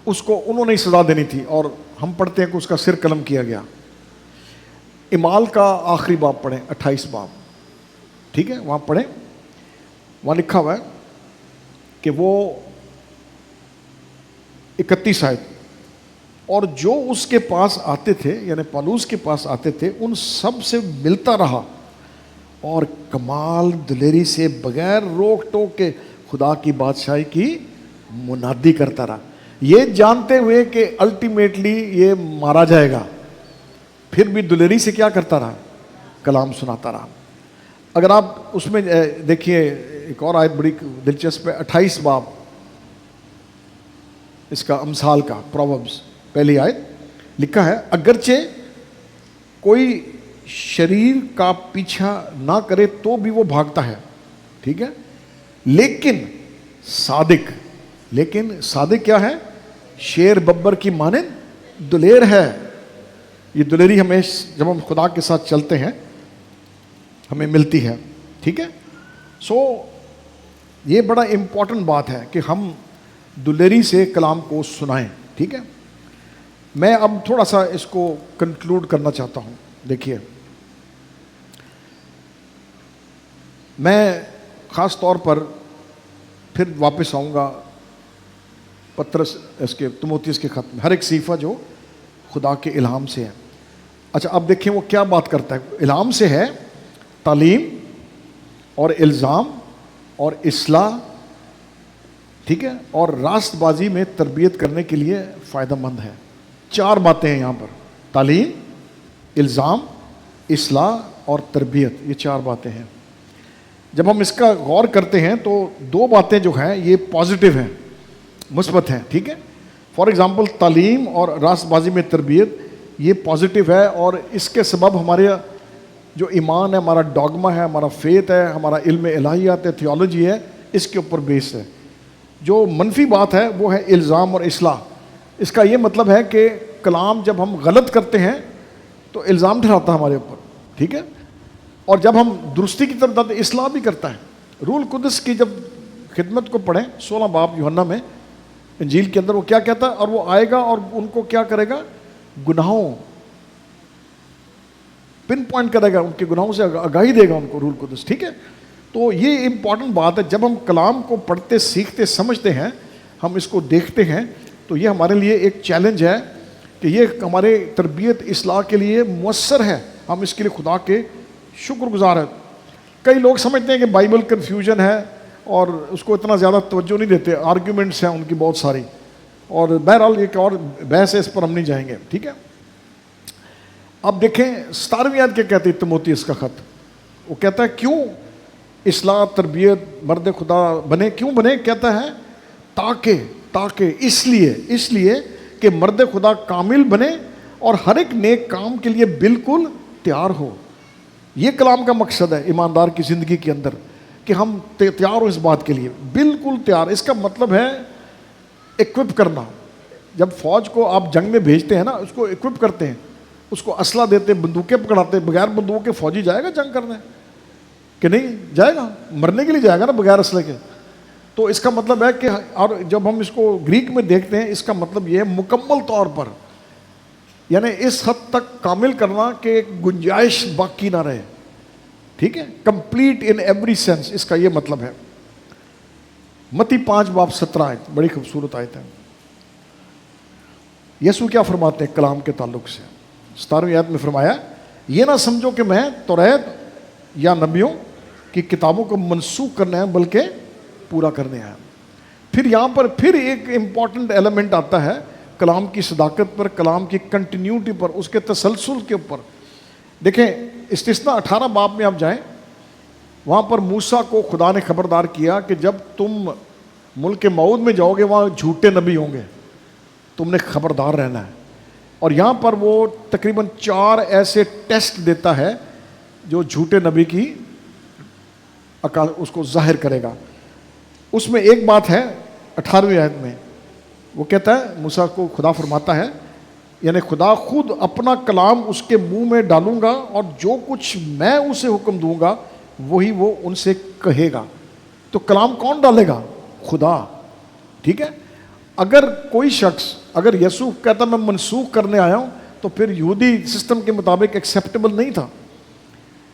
اس کو انہوں نے سزا دینی تھی، اور ہم پڑھتے ہیں کہ اس کا سر قلم کیا گیا۔ اعمال کا آخری باب پڑھیں، 28 باب، ٹھیک ہے، وہاں پڑھیں، وہاں لکھا ہوا ہے کہ وہ 31 آیت، اور جو اس کے پاس آتے تھے، یعنی پالوس کے پاس آتے تھے، ان سب سے ملتا رہا اور کمال دلیری سے بغیر روک ٹوک کے خدا کی بادشاہی کی منادی کرتا رہا، یہ جانتے ہوئے کہ الٹیمیٹلی یہ مارا جائے گا، پھر بھی دلیری سے کیا کرتا رہا؟ کلام سناتا رہا۔ اگر آپ اس میں دیکھیے ایک اور آیت بڑی دلچسپ ہے، 28 باب اس کا امثال کا، پرووربس پہلی آیت، لکھا ہے اگرچہ کوئی شریر کا پیچھا نہ کرے تو بھی وہ بھاگتا ہے، ٹھیک ہے، لیکن صادق کیا ہے؟ شیر ببر کی مانند دلیر ہے۔ یہ دلیری ہمیں جب ہم خدا کے ساتھ چلتے ہیں ہمیں ملتی ہے، ٹھیک ہے۔ سو یہ بڑا امپورٹنٹ بات ہے کہ ہم دلیری سے کلام کو سنائیں، ٹھیک ہے۔ میں اب تھوڑا سا اس کو کنکلوڈ کرنا چاہتا ہوں۔ دیکھیے، میں خاص طور پر پھر واپس آؤں گا پترس اس کے تموتھیوس کے خط میں، ہر ایک صحیفہ جو خدا کے الہام سے ہے۔ اچھا اب دیکھیں وہ کیا بات کرتا ہے۔ الہام سے ہے تعلیم اور الزام اور اصلاح، ٹھیک ہے، اور راست بازی میں تربیت کرنے کے لیے فائدہ مند ہے۔ 4 باتیں ہیں یہاں پر، تعلیم، الزام، اصلاح اور تربیت، یہ 4 باتیں ہیں۔ جب ہم اس کا غور کرتے ہیں تو 2 باتیں جو ہیں یہ پازیٹیو ہیں، مثبت ہیں، ٹھیک ہے۔ فار ایگزامپل تعلیم اور راست بازی میں تربیت، یہ پازیٹیو ہے، اور اس کے سبب ہمارے جو ایمان ہے، ہمارا ڈاگما ہے، ہمارا فیتھ ہے، ہمارا علم الہیات ہے، تھیولوجی ہے، اس کے اوپر بیس ہے۔ جو منفی بات ہے وہ ہے الزام اور اصلاح۔ اس کا یہ مطلب ہے کہ کلام جب ہم غلط کرتے ہیں تو الزام ٹھہراتا ہے ہمارے اوپر، ٹھیک ہے، اور جب ہم درستی کی طرف جاتے ہیں اصلاح بھی کرتا ہے۔ روح القدس کی جب خدمت کو پڑھیں 16 باب یوحنا میں انجیل کے اندر، وہ کیا کہتا ہے؟ اور وہ آئے گا اور ان کو کیا کرے گا؟ گناہوں پن پوائنٹ کرے گا، ان کے گناہوں سے آگاہی دے گا ان کو روح القدس، ٹھیک ہے۔ تو یہ امپورٹنٹ بات ہے، جب ہم کلام کو پڑھتے سیکھتے سمجھتے ہیں، ہم اس کو دیکھتے ہیں، تو یہ ہمارے لیے ایک چیلنج ہے کہ یہ ہمارے تربیت اصلاح کے لیے مؤثر ہے، ہم اس کے لیے خدا کے شکر گزار ہیں۔ کئی لوگ سمجھتے ہیں کہ بائبل کنفیوژن ہے اور اس کو اتنا زیادہ توجہ نہیں دیتے، آرگیومنٹس ہیں ان کی بہت ساری، اور بہرحال ایک اور بحث ہے، اس پر ہم نہیں جائیں گے، ٹھیک ہے۔ اب دیکھیں 17ویں آیت کیا کہتی ہے تموتھیوس کا خط، وہ کہتا ہے کیوں اصلاح تربیت مرد خدا بنے، کیوں بنے؟ کہتا ہے تاکہ اس لیے کہ مرد خدا کامل بنے اور ہر ایک نیک کام کے لیے بالکل تیار ہو۔ یہ کلام کا مقصد ہے ایماندار کی زندگی کے اندر، کہ ہم تیار ہو اس بات کے لیے، بالکل تیار۔ اس کا مطلب ہے ایکوپ کرنا۔ جب فوج کو آپ جنگ میں بھیجتے ہیں نا، اس کو ایکوپ کرتے ہیں، اس کو اسلحہ دیتے، بندوقیں پکڑاتے، بغیر بندوق کے فوجی جائے گا جنگ کرنے کہ نہیں جائے گا؟ مرنے کے لیے جائے گا نا بغیر اسلحے کے۔ تو اس کا مطلب ہے کہ، اور جب ہم اس کو گریک میں دیکھتے ہیں، اس کا مطلب یہ ہے مکمل طور پر، یعنی اس حد تک کامل کرنا کہ گنجائش باقی نہ رہے، ٹھیک ہے، کمپلیٹ ان ایوری سینس، اس کا یہ مطلب ہے۔ متی 5 باب 17 آیت بڑی خوبصورت آیت ہے۔ یسوع کیا فرماتے ہیں کلام کے تعلق سے؟ 17ویں آیت میں فرمایا، یہ نہ سمجھو کہ میں توریت یا نبیوں کی کتابوں کو منسوخ کرنے ہیں بلکہ پورا کرنے آیا۔ پھر یہاں پر پھر ایک امپورٹنٹ ایلیمنٹ آتا ہے کلام کی صداقت پر، کلام کی کنٹینیوٹی پر، اس کے تسلسل کے اوپر۔ دیکھیں استثناء 18 باب میں آپ جائیں، وہاں پر موسیٰ کو خدا نے خبردار کیا کہ جب تم ملک موعود میں جاؤ گے وہاں جھوٹے نبی ہوں گے، تم نے خبردار رہنا ہے۔ اور یہاں پر وہ تقریباً 4 ایسے ٹیسٹ دیتا ہے جو جھوٹے نبی کی اس کو ظاہر کرے گا۔ اس میں ایک بات ہے 18ویں آیت میں، وہ کہتا ہے موسیٰ کو خدا فرماتا ہے، یعنی خدا خود اپنا کلام اس کے منہ میں ڈالوں گا اور جو کچھ میں اسے حکم دوں گا وہی وہ ان سے کہے گا۔ تو کلام کون ڈالے گا؟ خدا، ٹھیک ہے۔ اگر کوئی شخص اگر یسوع کہتا میں منسوخ کرنے آیا ہوں تو پھر یہودی سسٹم کے مطابق ایکسیپٹیبل نہیں تھا،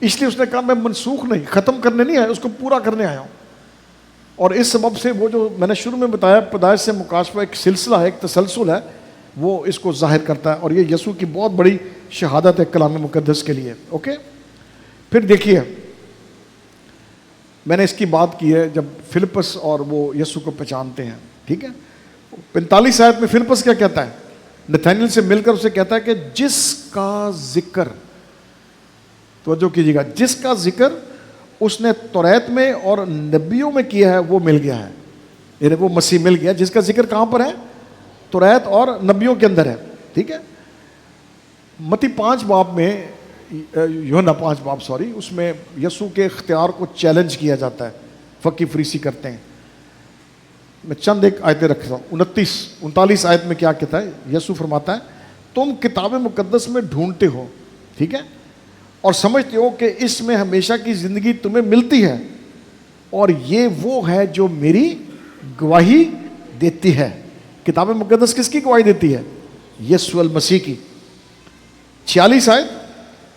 اس لیے اس نے کہا میں منسوخ نہیں، ختم کرنے نہیں آیا، اس کو پورا کرنے آیا ہوں. اور اس سبب سے وہ جو میں نے شروع میں بتایا پیدائش سے مکاشفہ ایک سلسلہ ہے، ایک تسلسل ہے، وہ اس کو ظاہر کرتا ہے، اور یہ یسوع کی بہت بڑی شہادت ہے کلام مقدس کے لیے. اوکے، پھر دیکھیے میں نے اس کی بات کی ہے جب فلپس اور وہ یسوع کو پہچانتے ہیں. ٹھیک ہے، 45 آیت میں فلپس کیا کہتا ہے؟ نتھانیل سے مل کر اسے کہتا ہے کہ جس کا ذکر، توجہ کیجیے گا، جس کا ذکر اس نے توریت میں اور نبیوں میں کیا ہے وہ مل گیا ہے. یعنی وہ مسیح مل گیا جس کا ذکر کہاں پر ہے؟ توریت اور نبیوں کے اندر ہے. ٹھیک ہے، متی 5 باب میں، یوحنا 5 باب سوری، اس میں یسوع کے اختیار کو چیلنج کیا جاتا ہے، فقی فریسی کرتے ہیں. میں چند ایک آیتیں رکھتا ہوں. 39 آیت میں کیا کہتا ہے؟ یسوع فرماتا ہے تم کتاب مقدس میں ڈھونڈتے ہو، ٹھیک ہے، اور سمجھتے ہو کہ اس میں ہمیشہ کی زندگی تمہیں ملتی ہے، اور یہ وہ ہے جو میری گواہی دیتی ہے. کتاب مقدس کس کی گواہی دیتی ہے؟ یسوع المسیح کی. 46 آیت،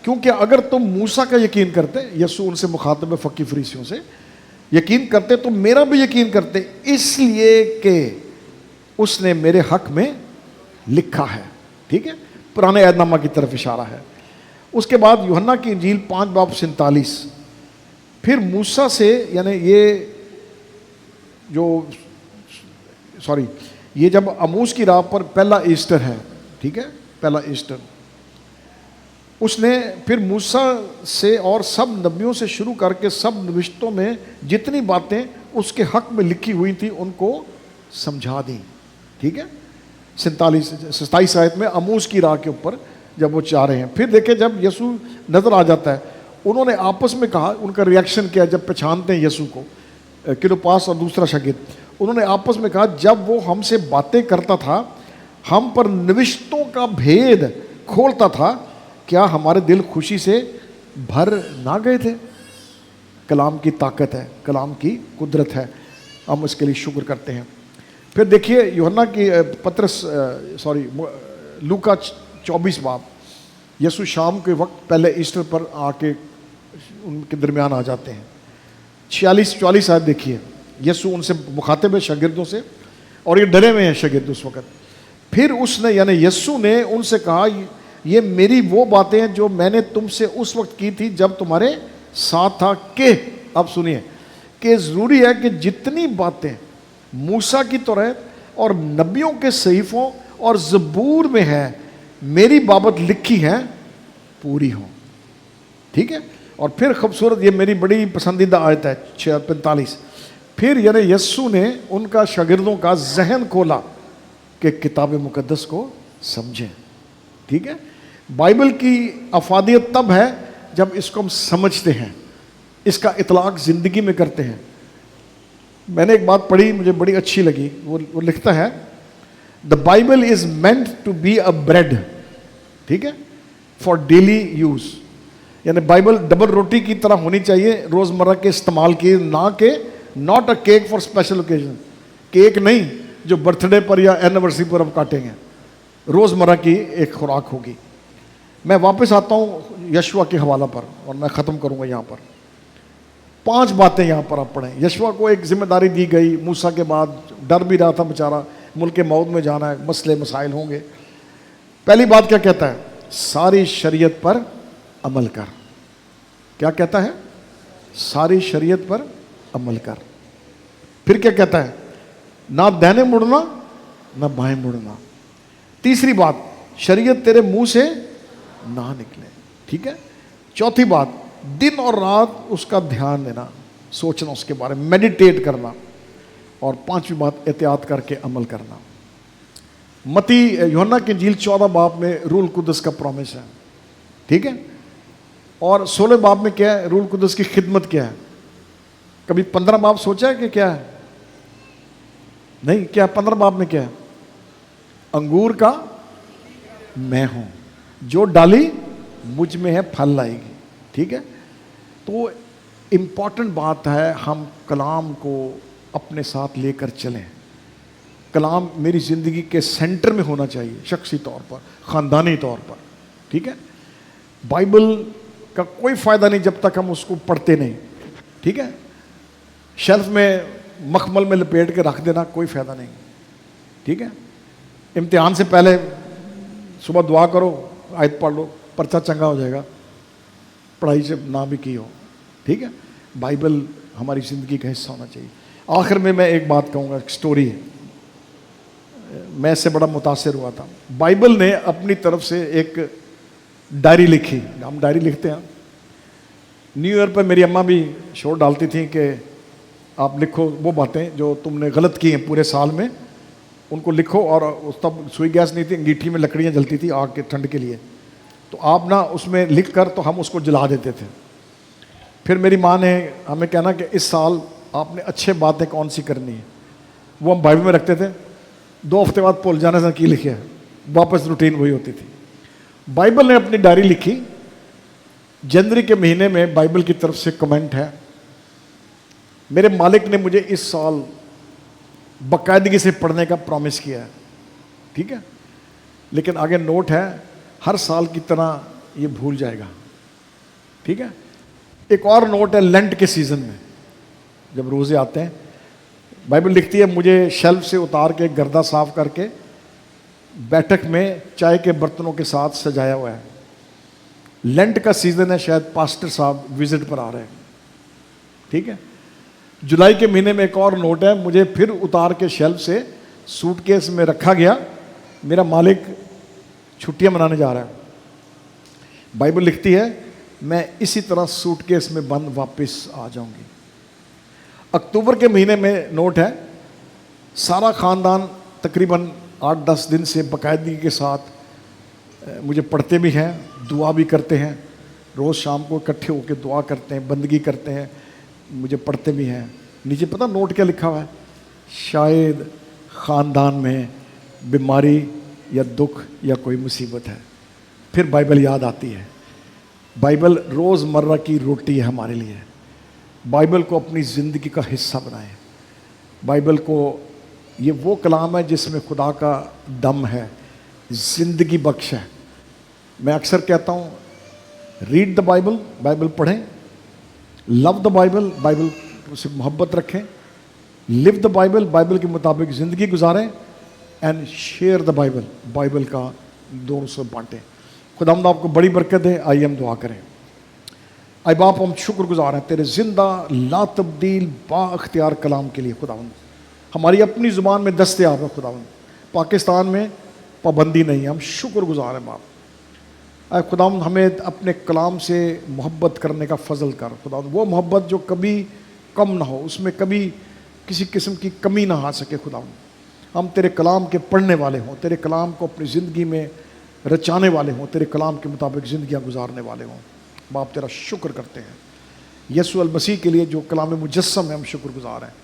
کیونکہ اگر تم موسیٰ کا یقین کرتے، یسوع ان سے مخاطب ہے فقی فریسیوں سے، یقین کرتے تو میرا بھی یقین کرتے، اس لیے کہ اس نے میرے حق میں لکھا ہے. ٹھیک ہے، پرانے عہد نامہ کی طرف اشارہ ہے. اس کے بعد یوحنا کی انجیل 5 باب 47، پھر موسیٰ سے، یعنی یہ جب اموس کی راہ پر پہلا ایسٹر ہے، ٹھیک ہے، پہلا ایسٹر، اس نے پھر موسیٰ سے اور سب نبیوں سے شروع کر کے سب نوشتوں میں جتنی باتیں اس کے حق میں لکھی ہوئی تھیں ان کو سمجھا دی. ٹھیک ہے، 27 آیت میں اموس کی راہ کے اوپر جب وہ چاہ رہے ہیں. پھر دیکھیں جب یسوع نظر آ جاتا ہے، انہوں نے آپس میں کہا، ان کا ریاکشن کیا جب پہچانتے ہیں یسوع کو، کلوپاس اور دوسرا شاگرد، انہوں نے آپس میں کہا جب وہ ہم سے باتیں کرتا تھا، ہم پر نوشتوں کا بھید کھولتا تھا، کیا ہمارے دل خوشی سے بھر نہ گئے تھے؟ کلام کی طاقت ہے، کلام کی قدرت ہے، ہم اس کے لیے شکر کرتے ہیں. پھر دیکھیے یوحنا کی لوکا 24 باب، یسوع شام کے وقت پہلے ایسٹر پر آ کے ان کے درمیان آ جاتے ہیں. 46-44 آیت دیکھیے، یسوع ان سے مخاطب ہے شاگردوں سے، اور یہ ڈرے ہوئے ہیں شاگرد اس وقت. پھر اس نے، یعنی یسوع نے ان سے کہا یہ میری وہ باتیں ہیں جو میں نے تم سے اس وقت کی تھی جب تمہارے ساتھ تھا، کہ اب سنیے کہ ضروری ہے کہ جتنی باتیں موسیٰ کی توریت اور نبیوں کے صحیفوں اور زبور میں ہے میری بابت لکھی ہیں پوری ہوں. ٹھیک ہے، اور پھر خوبصورت، یہ میری بڑی پسندیدہ آیت ہے 45، پھر یعنی یسوع نے ان کا شاگردوں کا ذہن کھولا کہ کتاب مقدس کو سمجھیں. ٹھیک ہے، بائبل کی افادیت تب ہے جب اس کو ہم سمجھتے ہیں، اس کا اطلاق زندگی میں کرتے ہیں. میں نے ایک بات پڑھی مجھے بڑی اچھی لگی، وہ لکھتا ہے the Bible is meant to be a bread, ٹھیک ہے، فار ڈیلی یوز. یعنی بائبل ڈبل روٹی کی طرح ہونی چاہیے روزمرہ کے استعمال کی، نہ کہ not a cake for special occasion, cake نہیں جو برتھ ڈے پر یا اینیورسری پر ہم کاٹیں گے، روزمرہ کی ایک خوراک ہوگی. میں واپس آتا ہوں یشوع کے حوالہ پر اور میں ختم کروں گا یہاں پر. 5 باتیں یہاں پر آپ پڑھیں. یشوع کو ایک ذمہ داری دی گئی موسیٰ کے بعد، ڈر بھی رہا تھا بیچارہ، ملک موت میں جانا ہے، مسئلے مسائل ہوں گے. پہلی بات کیا کہتا ہے؟ ساری شریعت پر عمل کر. کیا کہتا ہے؟ ساری شریعت پر عمل کر. پھر کیا کہتا ہے؟ نہ دہنے مڑنا نہ بائیں مڑنا. تیسری بات، شریعت تیرے منہ سے نہ نکلے. ٹھیک ہے. چوتھی بات، دن اور رات اس کا دھیان دینا، سوچنا اس کے بارے میں، میڈیٹیٹ کرنا. اور 5ویں بات، احتیاط کر کے عمل کرنا. متی یوحنا کی انجیل 14 باب میں روح القدس کا پرومس ہے. ٹھیک ہے. اور 16 باب میں کیا ہے؟ روح القدس کی خدمت کیا ہے؟ کبھی 15 باب سوچا ہے کہ کیا ہے؟ نہیں، کیا 15 باب میں کیا ہے؟ انگور کا میں ہوں، جو ڈالی مجھ میں ہے پھل لائے گی. ٹھیک ہے. تو امپورٹنٹ بات ہے ہم کلام کو اپنے ساتھ لے کر چلیں. کلام میری زندگی کے سینٹر میں ہونا چاہیے، شخصی طور پر، خاندانی طور پر، ٹھیک ہے. بائبل کا کوئی فائدہ نہیں جب تک ہم اس کو پڑھتے نہیں، ٹھیک ہے. شیلف میں مخمل میں لپیٹ کے رکھ دینا کوئی فائدہ نہیں، ٹھیک ہے. امتحان سے پہلے صبح دعا کرو، آیت پڑھ لو، پرچہ چنگا ہو جائے گا، پڑھائی سے نہ بھی کی ہو، ٹھیک ہے. بائبل ہماری زندگی کا حصہ ہونا چاہیے. آخر میں ایک بات کہوں گا، ایک سٹوری ہے، میں اس سے بڑا متاثر ہوا تھا. بائبل نے اپنی طرف سے ایک ڈائری لکھی. ہم ڈائری لکھتے ہیں، نیو ایئر پر میری اماں بھی شور ڈالتی تھیں کہ آپ لکھو وہ باتیں جو تم نے غلط کی ہیں پورے سال میں، ان کو لکھو. اور اس تب سوئی گیس نہیں تھی، انگیٹھی میں لکڑیاں جلتی تھی آگ کے ٹھنڈ کے لیے، تو آپ نا اس میں لکھ کر تو ہم اس کو جلا دیتے تھے. پھر میری ماں نے ہمیں کہنا کہ اس سال آپ نے اچھے باتیں کون سی کرنی ہے، وہ ہم بائبل میں رکھتے تھے. 2 ہفتے بعد بھول جانے سے کی لکھے ہے، واپس روٹین وہی ہوتی تھی. بائبل نے اپنی ڈائری لکھی. جنوری کے مہینے میں بائبل کی طرف سے کمنٹ ہے، میرے مالک نے مجھے اس سال باقاعدگی سے پڑھنے کا پرومس کیا ہے، ٹھیک ہے. لیکن آگے نوٹ ہے، ہر سال کی طرح یہ بھول جائے گا، ٹھیک ہے. ایک اور نوٹ ہے، لینٹ کے سیزن میں جب روزے آتے ہیں، بائبل لکھتی ہے مجھے شیلف سے اتار کے گردہ صاف کر کے بیٹھک میں چائے کے برتنوں کے ساتھ سجایا ہوا ہے. لینٹ کا سیزن ہے، شاید پاسٹر صاحب وزٹ پر آ رہے ہیں، ٹھیک ہے. جولائی کے مہینے میں ایک اور نوٹ ہے، مجھے پھر اتار کے شیلف سے سوٹ کیس میں رکھا گیا، میرا مالک چھٹیاں منانے جا رہا ہے. بائبل لکھتی ہے میں اسی طرح سوٹ کیس میں بند واپس آ جاؤں گی. اکتوبر کے مہینے میں نوٹ ہے، سارا خاندان تقریباً 8-10 دن سے باقاعدگی کے ساتھ مجھے پڑھتے بھی ہیں، دعا بھی کرتے ہیں. روز شام کو اکٹھے ہو کے دعا کرتے ہیں، بندگی کرتے ہیں، مجھے پڑھتے بھی ہیں. نیچے پتہ نوٹ کیا لکھا ہوا ہے؟ شاید خاندان میں بیماری یا دکھ یا کوئی مصیبت ہے. پھر بائبل یاد آتی ہے. بائبل روز مرہ کی روٹی ہے ہمارے لیے. بائبل کو اپنی زندگی کا حصہ بنائیں. بائبل کو، یہ وہ کلام ہے جس میں خدا کا دم ہے، زندگی بخش ہے. میں اکثر کہتا ہوں ریڈ دا بائبل، بائبل پڑھیں. لو دا بائبل، بائبل سے محبت رکھیں. لیو دا بائبل، بائبل کے مطابق زندگی گزاریں. And share the Bible, Bible کا دونوں سے بانٹیں. خداوند آپ کو بڑی برکت دے. آئیے ہم دعا کریں. اے باپ، ہم شکر گزار ہیں تیرے زندہ لا تبدیل با اختیار کلام کے لیے. خداوند ہماری اپنی زبان میں دستیاب ہے. خداوند پاکستان میں پابندی نہیں ہے، ہم شکر گزار ہیں باپ. اے خداوند ہمیں اپنے کلام سے محبت کرنے کا فضل کر. خداوند وہ محبت جو کبھی کم نہ ہو، اس میں کبھی کسی قسم کی کمی نہ آ سکے. خداوند ہم تیرے کلام کے پڑھنے والے ہوں، تیرے کلام کو اپنی زندگی میں رچانے والے ہوں، تیرے کلام کے مطابق زندگیاں گزارنے والے ہوں. باپ تیرا شکر کرتے ہیں یسوع المسیح کے لیے جو کلام مجسم ہے، ہم شکر گزار ہیں.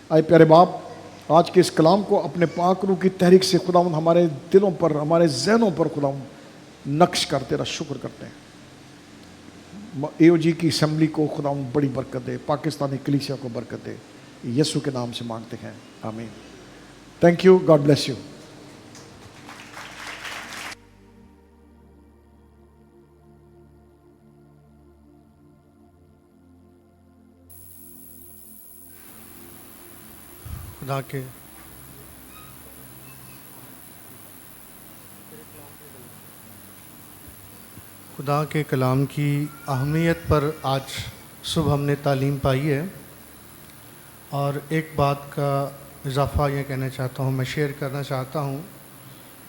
اے پیارے باپ، آج کے اس کلام کو اپنے پاک روح کی تحریک سے خداوند ہمارے دلوں پر، ہمارے ذہنوں پر خداوند نقش کر. تیرا شکر کرتے ہیں. اے او جی کی اسمبلی کو خداوند بڑی برکت دے، پاکستانی کلیسیا کو برکت دے. یسوع کے نام سے مانگتے ہیں، آمین. Thank you. God bless you. خدا کے کلام کی اہمیت پر آج صبح ہم نے تعلیم پائی ہے. اور ایک بات کا اضافہ یہ کہنا چاہتا ہوں، میں شیئر کرنا چاہتا ہوں،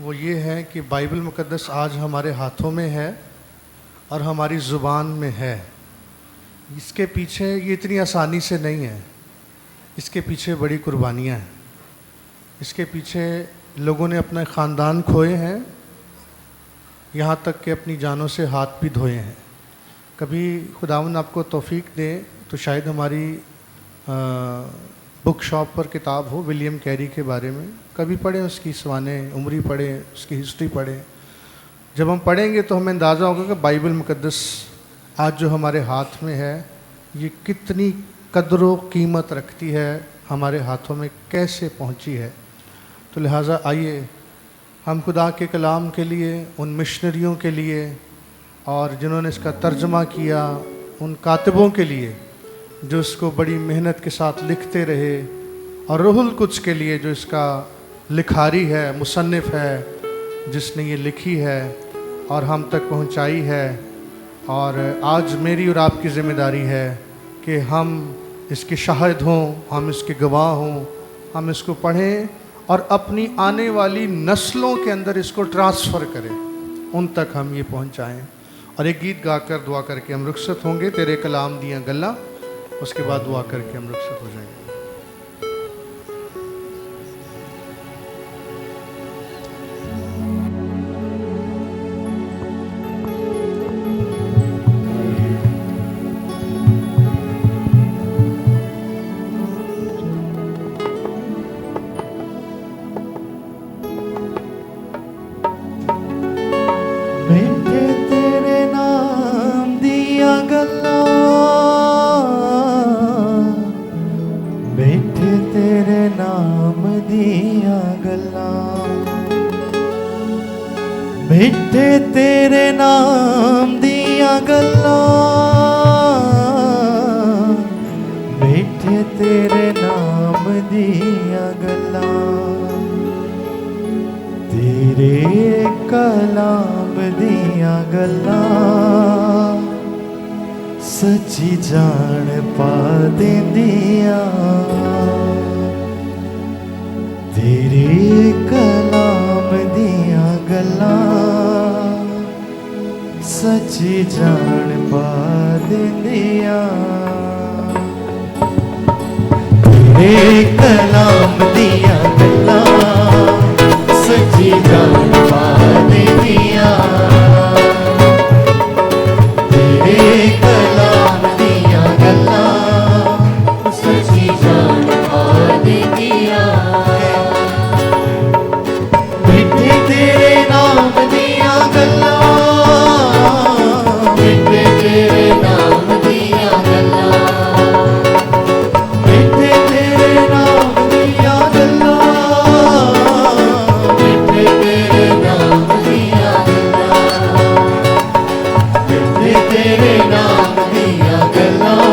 وہ یہ ہے کہ بائبل مقدس آج ہمارے ہاتھوں میں ہے اور ہماری زبان میں ہے. اس کے پیچھے یہ اتنی آسانی سے نہیں ہے، اس کے پیچھے بڑی قربانیاں ہیں. اس کے پیچھے لوگوں نے اپنے خاندان کھوئے ہیں، یہاں تک کہ اپنی جانوں سے ہاتھ بھی دھوئے ہیں. کبھی خداوند آپ کو توفیق دے تو شاید ہماری بک شاپ پر کتاب ہو ولیم کیری کے بارے میں، کبھی پڑھیں، اس کی سوانح عمری پڑھیں، اس کی ہسٹری پڑھیں. جب ہم پڑھیں گے تو ہمیں اندازہ ہوگا کہ بائبل مقدس آج جو ہمارے ہاتھ میں ہے یہ کتنی قدر و قیمت رکھتی ہے، ہمارے ہاتھوں میں کیسے پہنچی ہے. تو لہٰذا آئیے ہم خدا کے کلام کے لیے، ان مشنریوں کے لیے اور جنہوں نے اس کا ترجمہ کیا، ان کاتبوں کے لیے جو اس کو بڑی محنت کے ساتھ لکھتے رہے، اور روح القدس کے لیے جو اس کا لکھاری ہے، مصنف ہے، جس نے یہ لکھی ہے اور ہم تک پہنچائی ہے. اور آج میری اور آپ کی ذمہ داری ہے کہ ہم اس کے شاہد ہوں، ہم اس کے گواہ ہوں، ہم اس کو پڑھیں اور اپنی آنے والی نسلوں کے اندر اس کو ٹرانسفر کریں، ان تک ہم یہ پہنچائیں. اور ایک گیت گا کر دعا کر کے ہم رخصت ہوں گے. تیرے کلام دیاں گلاں، اس کے بعد دعا کر کے ہم رخصت ہو جائیں گے. ਮਿੱਠੇ ਤੇਰੇ ਨਾਮ ਦੀਆਂ ਗੱਲਾਂ, ਮਿੱਠੇ ਤੇਰੇ ਨਾਮ ਦੀਆਂ ਗੱਲਾਂ, ਤੇਰੇ ਕਲਾਮ ਦੀਆਂ ਗੱਲਾਂ ਸੱਚੀ ਜਾਣ ਪਾ ਦਿੰਦੀਆਂ, ਤੇਰੇ ਕਲਾਮ ਦੀਆਂ ਗੱਲਾਂ ਸੱਚੀ ਜਾਣ ਪਾ ਦਿੰਦੀਆਂ, ਤੇਰੇ ਕਲਾਮ ਦੀਆਂ ਗੱਲਾਂ ਸੱਚੀ ਜਾਣ ਪਾ ਦਿੰਦੀਆਂ, ਤੇਰੇ ਕਲਾਮ ਦੀਆਂ ਗੱਲਾਂ ਸੱਚੀ ਜਾਣ ਪਾ ਦਿੰਦੀਆਂ, ਮਿੱਠੇ ਤੇਰੇ ਨਾਮ ਦੀਆਂ ਗੱਲਾਂ, ਮਿੱਠੇ ਤੇਰੇ ਨਾਮ ਦੀਆਂ ਗੱਲਾਂ, ਮਿੱਠੇ ਤੇਰੇ ਨਾਮ ਦੀਆਂ ਗੱਲਾਂ, ਮਿੱਠੇ ਤੇਰੇ ਨਾਮ ਦੀਆਂ ਗੱਲਾਂ, ਮਿੱਠੇ ਤੇਰੇ ਨਾਮ ਦੀਆਂ ਗੱਲਾਂ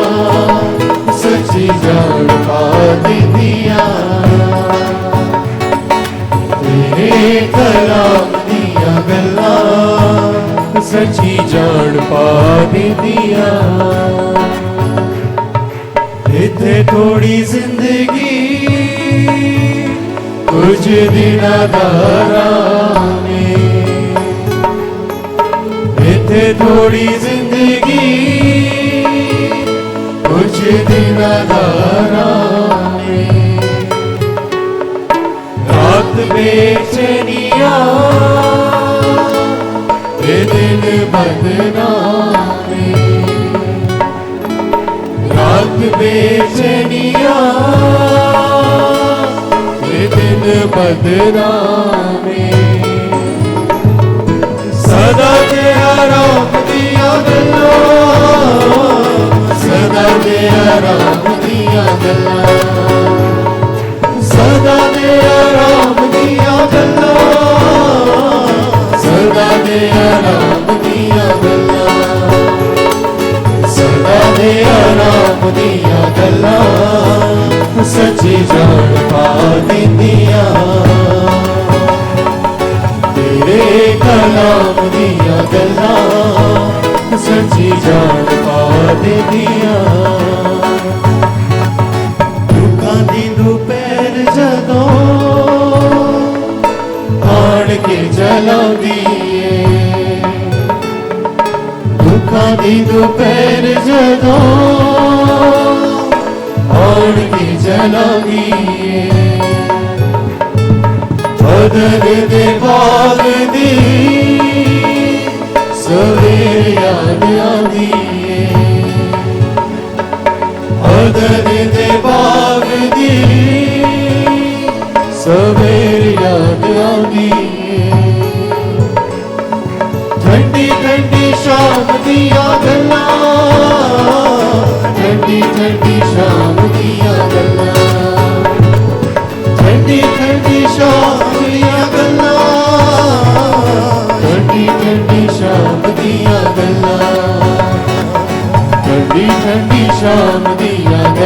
ਸੱਚੀ ਜਾਣ ਪਾ ਦਿੰਦੀਆਂ, ਤੇਰੇ ਕਲਾਮ ਦੀਆਂ ਗੱਲਾਂ ਸੱਚੀ ਜਾਣ ਪਾ ਦਿੰਦੀਆਂ, ਇੱਥੇ ਥੋੜੀ ਜ਼ਿੰਦਗੀ ਕੁਝ ਦਿਨਾਂ ਦਾ ਆਰਾਮ ਏ, ਇੱਥੇ ਥੋੜੀ ਜ਼ਿੰਦਗੀ ਕੁਝ ਦਿਨਾਂ ਦਾ ਆਰਾਮ ਏ, ਰਾਤ ਬੇਚੈਨੀਆਂ ਇਹ ਦਿਨ ਬਦਨਾਮ ਏ, ਰਾਤ ਬੇਚੈਨੀਆਂ ਇਹ ਦਿਨ ਬਦਨਾਮ ਏ, ਸਦਾ ਤੇਰਾ ਰਾਮ ਦੀਆਂ ਗੱਲਾਂ, ਸਦਾ ਤੇਰਾ ਰਾਮ ਦੀਆਂ ਗੱਲਾਂ, ਸਦਾ ਤੇਰਾ ਰਾਮ ਦੀਆਂ ਗੱਲਾਂ, ਸਦਾ ਤੇਰਾ ਰਾਮ ਦੀਆਂ ਗੱਲਾਂ, ਸਦਾ ਤੇਰਾ ਰਾਮ ਦੀਆਂ ਗੱਲਾਂ ਸੱਚੀ ਜਾਣ ਪਾ ਦਿੰਦੀਆਂ, ਤੇਰੇ ਕਲਾਮ ਦੀਆਂ ਗੱਲਾਂ ਸੱਚੀ ਜਾਣ ਪਾ ਦਿੰਦੀਆਂ, ਦੁੱਖਾਂ ਦੀ ਦੁਪਹਿਰ ਜਦੋਂ ਆਣ ਕੇ ਜਲਾਉਂਦੀ ਏ, ਦੁੱਖਾਂ ਦੀ ਦੁਪਹਿਰ ਜਦੋਂ ਆਣ ਕੇ ਜਲਾਉਂਦੀ ਏ, ਬਦਨ ਦੇ ਬਾਗ ਦੀ ਸਵੇਰ ਯਾਦ ਆਉਂਦੀ ਏ, ਬਦਨ ਦੇ ਬਾਗ ਦੀ ਸਵੇਰ ਯਾਦ ਆਉਂਦੀ ਏ, ਠੰਡੀ ਠੰਡੀ ਸ਼ਾਮ ਦੀਆਂ ਗੱਲਾਂ, ਠੰਡੀ ਠੰਡੀ ਸ਼ਾਮ ਦੀਆਂ ਗੱਲਾਂ, ਠੰਡੀ ਠੰਡੀ ਸ਼ਾਮ